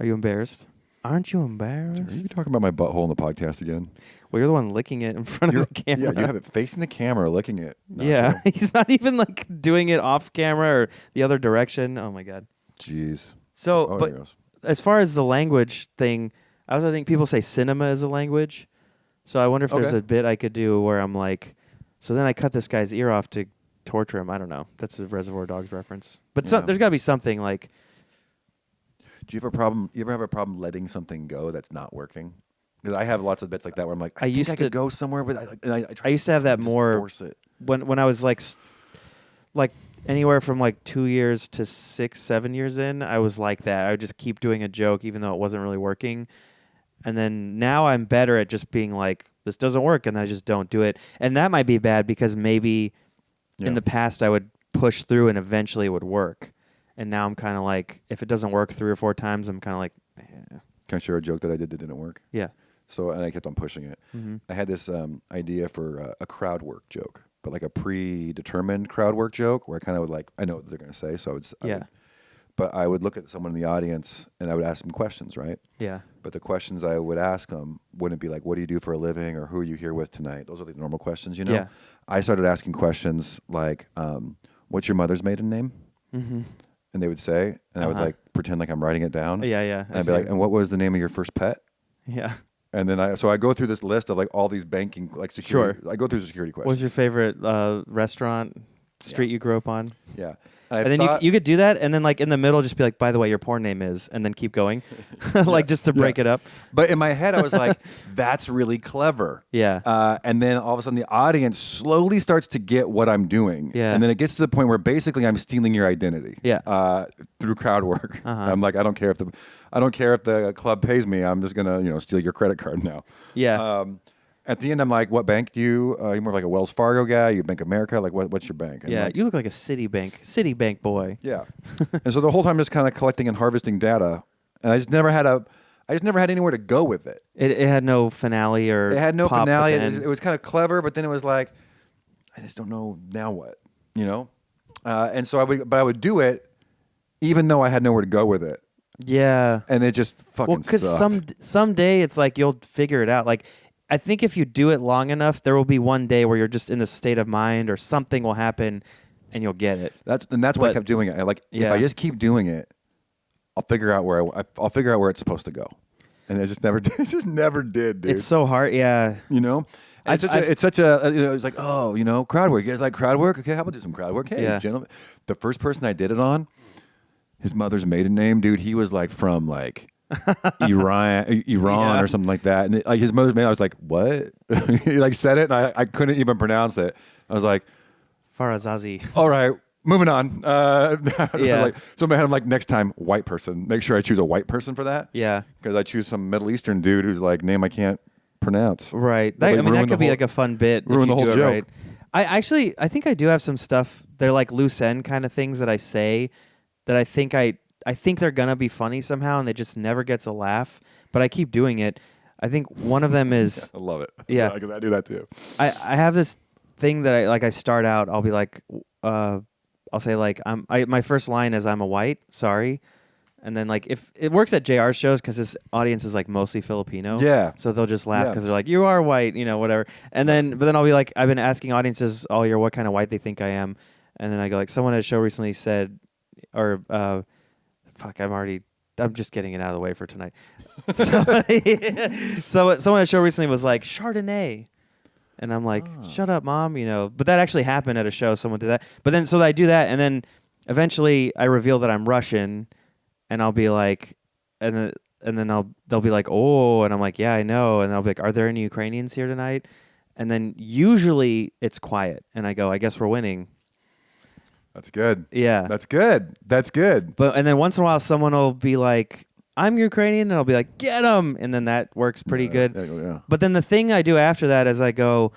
A: Are you embarrassed? Aren't you
B: Are
A: embarrassed?
B: you talking about my butthole in the podcast again?
A: Well, you're the one licking it in front of the camera.
B: Yeah, you have it facing the camera, licking it. Nacho.
A: Yeah, he's not even like doing it off camera or the other direction. Oh my god.
B: Jeez.
A: So,
B: Oh,
A: but
B: there he goes.
A: as far as the language thing, I also think people say cinema is a language. So I wonder if there's
B: Okay.
A: a bit I could do where I'm like, so then I cut this guy's ear off to torture him. I don't know. That's a Reservoir Dogs reference. But
B: Yeah.
A: there's got to be something like,
B: Do you have a problem? You ever have a problem letting something go that's not working? Because I have lots of bits like that where I'm like, I think
A: used
B: I could
A: to-
B: go somewhere, but I try
A: I used to have that
B: just
A: more
B: force it.
A: when I was like anywhere from like 2 years to 6, 7 years in, I was like that. I would just keep doing a joke even though it wasn't really working. And then now I'm better at just being like, this doesn't work, and I just don't do it. And that might be bad because maybe in the past I would push through and eventually it would work. And now I'm kind of like, if it doesn't work 3 or 4 times, I'm kind of like,
B: Can I share a joke that I did that didn't work?
A: yeah.
B: So, and I kept on pushing it.
A: Mm-hmm.
B: I had this idea for a crowd work joke, but like a predetermined crowd work joke where I kind of would like, I know what they're going to say, so I would look at someone in the audience and I would ask them questions, right?
A: Yeah.
B: But the questions I would ask them wouldn't be like, what do you do for a living, or who are you here with tonight? Those are the normal questions, you know?
A: Yeah.
B: I started asking questions like, what's your mother's maiden name?
A: Mm-hmm.
B: And they would say, and I would like pretend like I'm writing it down.
A: Yeah, yeah.
B: And I'd be like, and what was the name of your first pet?
A: yeah.
B: And then I go through this list of like all these banking, like security.
A: Sure.
B: I go through the security questions.
A: What's your favorite restaurant, street you grew up on?
B: Yeah.
A: And then you could do that, and then like in the middle, just be like, by the way, your porn name is, and then keep going, like just to break it up.
B: But in my head, I was like, that's really clever.
A: Yeah.
B: And then all of a sudden, the audience slowly starts to get what I'm doing.
A: Yeah.
B: And then it gets to the point where basically I'm stealing your identity.
A: Yeah.
B: Through crowd work.
A: Uh-huh.
B: I'm like, I don't care if the club pays me. I'm just gonna steal your credit card now.
A: Yeah.
B: At the end, I'm like, what bank do you? You're more like a Wells Fargo guy. You Bank of America. Like, what's your bank? And
A: Yeah.
B: like,
A: You look like a Citibank boy.
B: yeah. And so the whole time, just kind of collecting and harvesting data, and I just never had anywhere to go with it.
A: It had no finale or
B: It had no
A: pop at
B: finale.
A: the end.
B: It was kind of clever, but then it was like, I just don't know now what, And so I would do it, even though I had nowhere to go with it,
A: Yeah.
B: and it just fucking
A: Well, because
B: sucked.
A: someday it's like you'll figure it out. Like, I think if you do it long enough, there will be one day where you're just in a state of mind or something will happen and you'll get it.
B: That's why I
A: but-
B: kept doing it. If
A: Yeah.
B: I just keep doing it, I'll figure out where it's supposed to go, and it just never did. It just never did, dude.
A: It's so hard. Yeah.
B: And it's such a it's like, crowd work. You guys like crowd work? Okay, how about do some crowd work? Hey,
A: Yeah.
B: gentlemen. The first person I did it on, his mother's maiden name, dude, he was like from like Iran
A: Yeah.
B: or something like that. And his mother's maiden, I was like, what? He like said it, and I couldn't even pronounce it. I was like,
A: Farazazi.
B: all right, moving on.
A: Yeah.
B: So in my head, I'm like, next time, white person. Make sure I choose a white person for that.
A: Yeah.
B: Because I choose some Middle Eastern dude whose like name I can't pronounce.
A: Right.
B: Like,
A: That
B: ruin the
A: could be
B: whole-
A: like a fun bit.
B: ruin
A: if
B: the
A: you
B: whole
A: do it
B: joke.
A: right. I think I do have some stuff. They're like loose end kind of things that I say that I think they're gonna be funny somehow, and it just never gets a laugh. But I keep doing it. I think one of them is
B: I love it.
A: Yeah.
B: Because I do that too.
A: I have this thing that I start out. I'll be like, I'll say like my first line is I'm a white. Sorry. And then like if it works at JR's shows because his audience is like mostly Filipino.
B: Yeah.
A: So they'll just laugh
B: Yeah.
A: because they're like, you are white, whatever. And then but then I'll be like, I've been asking audiences all year what kind of white they think I am. And then I go like, someone at a show recently said, or fuck, I'm already I'm just getting it out of the way for tonight. So someone at a show recently was like, Chardonnay. And I'm like, shut up, Mom, But that actually happened at a show. Someone did that. But then, so I do that, and then eventually I reveal that I'm Russian, and I'll be like, and then they'll be like, oh, and I'm like, yeah, I know. And I'll be like, are there any Ukrainians here tonight? And then usually it's quiet, and I go, I guess we're winning.
B: That's good.
A: Yeah.
B: That's good. That's good.
A: And then once in a while, someone will be like, I'm Ukrainian, and I'll be like, get him. And then that works pretty good.
B: Yeah.
A: But then the thing I do after that is I go,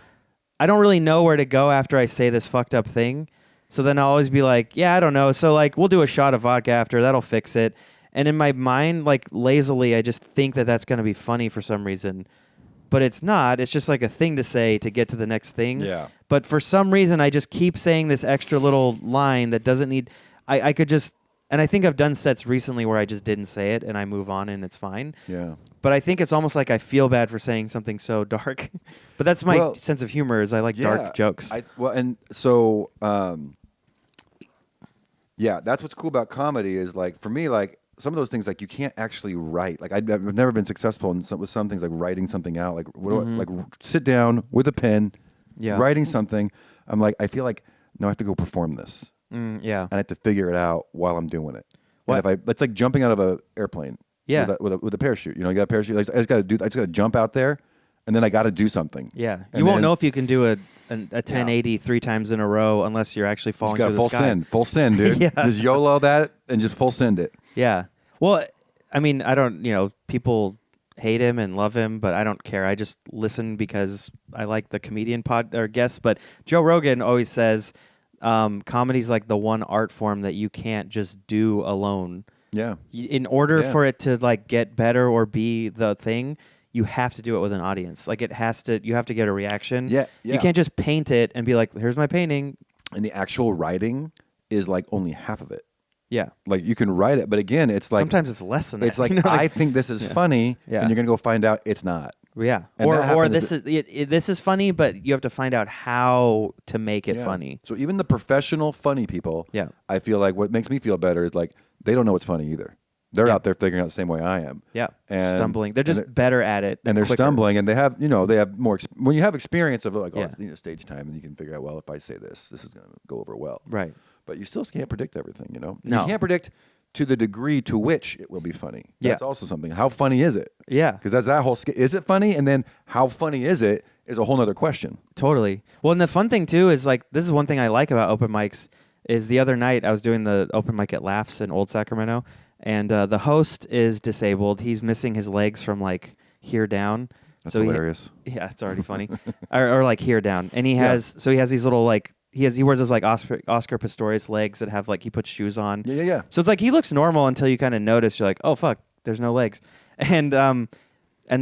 A: I don't really know where to go after I say this fucked up thing. So then I'll always be like, yeah, I don't know. So like, we'll do a shot of vodka after. That'll fix it. And in my mind, like lazily, I just think that that's going to be funny for some reason. But it's not. It's just like a thing to say to get to the next thing.
B: Yeah.
A: But for some reason, I just keep saying this extra little line that doesn't need. I could just. And I think I've done sets recently where I just didn't say it and I move on and it's fine.
B: Yeah.
A: But I think it's almost like I feel bad for saying something so dark. But that's my sense of humor is I like dark jokes.
B: Yeah, that's what's cool about comedy is like for me like some of those things like you can't actually write. Like I've never been successful with some things like writing something out. Like like sit down with a pen, writing something. I'm like I feel like no, I have to go perform this.
A: Yeah,
B: and I have to figure it out while I'm doing it.
A: What?
B: And it's like jumping out of an airplane.
A: Yeah,
B: with a parachute. You know, you got a parachute. Like, I just got to jump out there, and then I got to do something.
A: Yeah, you won't know if you can do a 1080 3 times in a row unless you're actually falling through the sky.
B: Full send, dude.
A: Yeah.
B: Just YOLO that and just full send it.
A: Yeah. Well, I mean, I don't. People hate him and love him, but I don't care. I just listen because I like the comedian pod or guests. But Joe Rogan always says. Comedy's like the one art form that you can't just do alone.
B: Yeah.
A: In order for it to like get better or be the thing, you have to do it with an audience. Like you have to get a reaction.
B: Yeah.
A: You can't just paint it and be like, here's my painting.
B: And the actual writing is like only half of it.
A: Yeah.
B: Like you can write it, but again, it's like
A: sometimes it's less than that.
B: It's like, I think this is funny, and you're gonna go find out it's not.
A: Yeah.
B: And
A: or this is funny, but you have to find out how to make it funny.
B: So even the professional funny people, I feel like what makes me feel better is like they don't know what's funny either. They're out there figuring out the same way I am.
A: Yeah.
B: And
A: stumbling. They're just better at it.
B: And they're
A: quicker.
B: stumbling, and they have more. When you have experience of like, it's stage time, and you can figure out, well, if I say this is going to go over well.
A: Right.
B: But you still can't predict everything,
A: No.
B: You can't predict to the degree to which it will be funny. That's also something. How funny is it?
A: Yeah.
B: Because that's that whole is it funny? And then how funny is it is a whole other question.
A: Totally. Well, and the fun thing too is like this is one thing I like about open mics is the other night I was doing the open mic at Laughs in Old Sacramento, and the host is disabled. He's missing his legs from like here down.
B: That's hilarious.
A: Yeah, it's already funny. or like here down, and he has these little like. He wears those like Oscar Pistorius legs that have like he puts shoes on.
B: Yeah.
A: So it's like he looks normal until you kind of notice you're like, oh fuck, there's no legs, and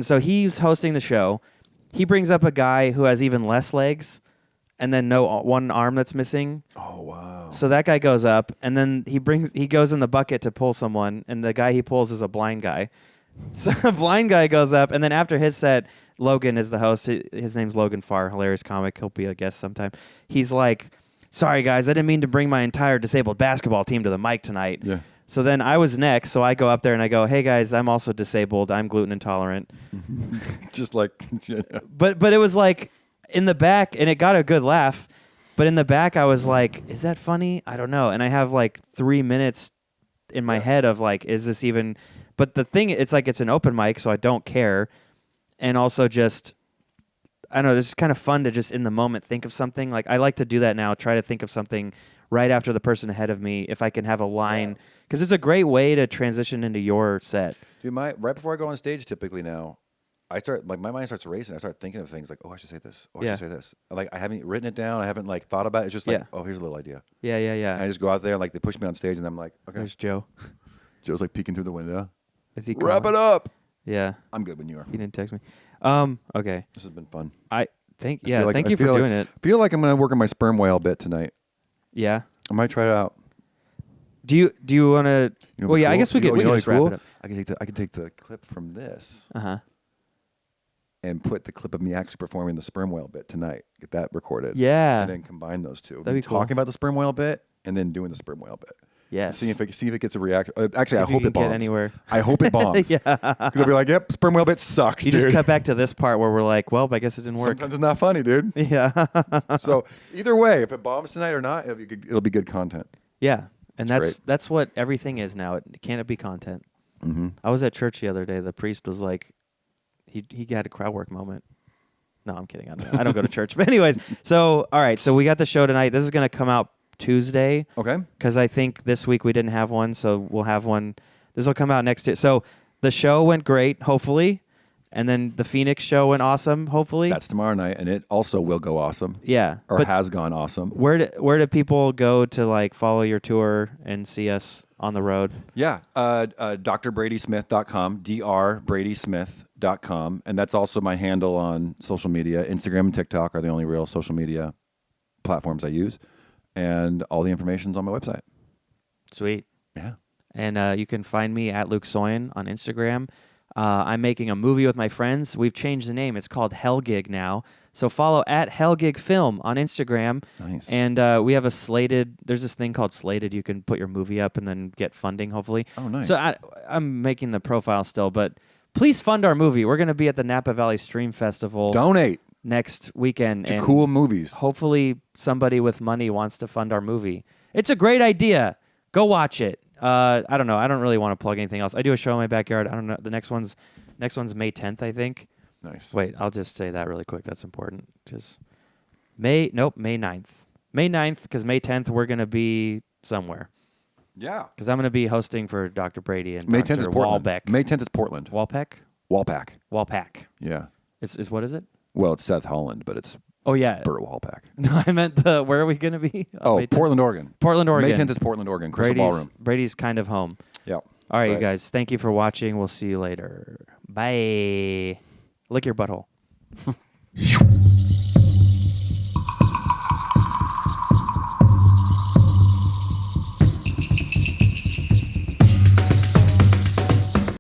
A: so he's hosting the show. He brings up a guy who has even less legs, and then one arm that's missing.
B: Oh wow!
A: So that guy goes up, and then he goes in the bucket to pull someone, and the guy he pulls is a blind guy. So the blind guy goes up, and then after his set. Logan is the host. His name's Logan Farr, hilarious comic. He'll be a guest sometime. He's like, sorry, guys, I didn't mean to bring my entire disabled basketball team to the mic tonight.
B: Yeah.
A: So then I was next, so I go up there and I go, hey, guys, I'm also disabled. I'm gluten intolerant.
B: Just like...
A: But it was like in the back, and it got a good laugh, but in the back I was like, is that funny? I don't know. And I have like 3 minutes in my head of like, is this even... But the thing, it's like it's an open mic, so I don't care. And also just, I don't know, it's kind of fun to just in the moment think of something. Like I like to do that now, try to think of something right after the person ahead of me if I can have a line. Because it's a great way to transition into your set.
B: Dude, right before I go on stage typically now, I start, like my mind starts racing. I start thinking of things like, oh, I should say this. Oh, I should say this. Like I haven't written it down. I haven't like thought about it. It's just like, oh, here's a little idea.
A: Yeah.
B: And I just go out there and like they push me on stage and I'm like, okay.
A: There's Joe.
B: Joe's like peeking through the window.
A: Is he
B: Wrap it up.
A: Yeah.
B: I'm good when you are.
A: He didn't text me. Okay.
B: This has been fun.
A: Thank you for doing it.
B: I feel like I'm going to work on my sperm whale bit tonight.
A: Yeah.
B: I might try it out.
A: Do you want to? Well, yeah. Cool? I guess we could just wrap it up.
B: I can take the clip from this.
A: Uh-huh.
B: And put the clip of me actually performing the sperm whale bit tonight. Get that recorded.
A: Yeah.
B: And then combine those two.
A: That'd be cool.
B: Talking about the sperm whale bit and then doing the sperm whale bit.
A: Yes.
B: See if it gets a reaction. Actually, I
A: if you
B: hope
A: can
B: it bombs.
A: get anywhere.
B: I hope it bombs.
A: Yeah.
B: Because I'll be like, yep, sperm whale bit sucks,
A: You
B: dude.
A: just cut back to this part where we're like, well, I guess it didn't work.
B: Sometimes it's not funny, dude.
A: Yeah.
B: So either way, if it bombs tonight or not, it'll be good content.
A: Yeah. And
B: It's
A: that's what everything is now. Can it be content?
B: Mm-hmm.
A: I was at church the other day. The priest was like, he had a crowd work moment. No, I'm kidding. I don't go to church. But anyways, so all right. So we got the show tonight. This is going to come out Tuesday.
B: Okay.
A: Because I think this week we didn't have one, so we'll have one. This will come out next year. So the show went great, hopefully. And then the Phoenix show went awesome, hopefully.
B: That's tomorrow night, and it also will go awesome.
A: Yeah.
B: Or
A: but
B: has gone awesome.
A: where do people go to like follow your tour and see us on the road?
B: Yeah. drbradysmith.com, drbradysmith.com. And that's also my handle on social media. Instagram and TikTok are the only real social media platforms I use. And all the information's on my website.
A: Sweet.
B: Yeah.
A: And you can find me at Luke Soyan on Instagram. I'm making a movie with my friends. We've changed the name. It's called Hell Gig now. So follow at Hell Gig Film on Instagram.
B: Nice.
A: And we have a Slated. There's this thing called Slated. You can put your movie up and then get funding, hopefully.
B: Oh, nice.
A: So I'm making the profile still, but please fund our movie. We're going to be at the Napa Valley Stream Festival.
B: Donate
A: Next weekend.
B: to cool movies.
A: Hopefully somebody with money wants to fund our movie. It's a great idea. Go watch it. I don't know. I don't really want to plug anything else. I do a show in my backyard. I don't know. The next one's May 10th, I think.
B: Nice.
A: Wait, I'll just say that really quick. That's important. Just May 9th. May 9th, because May 10th we're going to be somewhere.
B: Yeah.
A: Because I'm going to be hosting for Dr. Brady and
B: May
A: Dr.
B: 10th is Portland.
A: Walbeck.
B: May 10th is Portland.
A: Walpeck?
B: Walpack. Yeah.
A: Is what is it?
B: Well, it's Seth Holland, but it's
A: Oh, yeah.
B: Burt Walpack.
A: No, I meant where are we going to be?
B: Oh,
A: May 10th.
B: Portland, Oregon.
A: Portland, Oregon.
B: May 10th is Portland, Oregon. Crystal Ballroom.
A: Brady's kind of home.
B: Yeah.
A: All right,
B: That's
A: you guys. Thank you for watching. We'll see you later. Bye. Lick your butthole.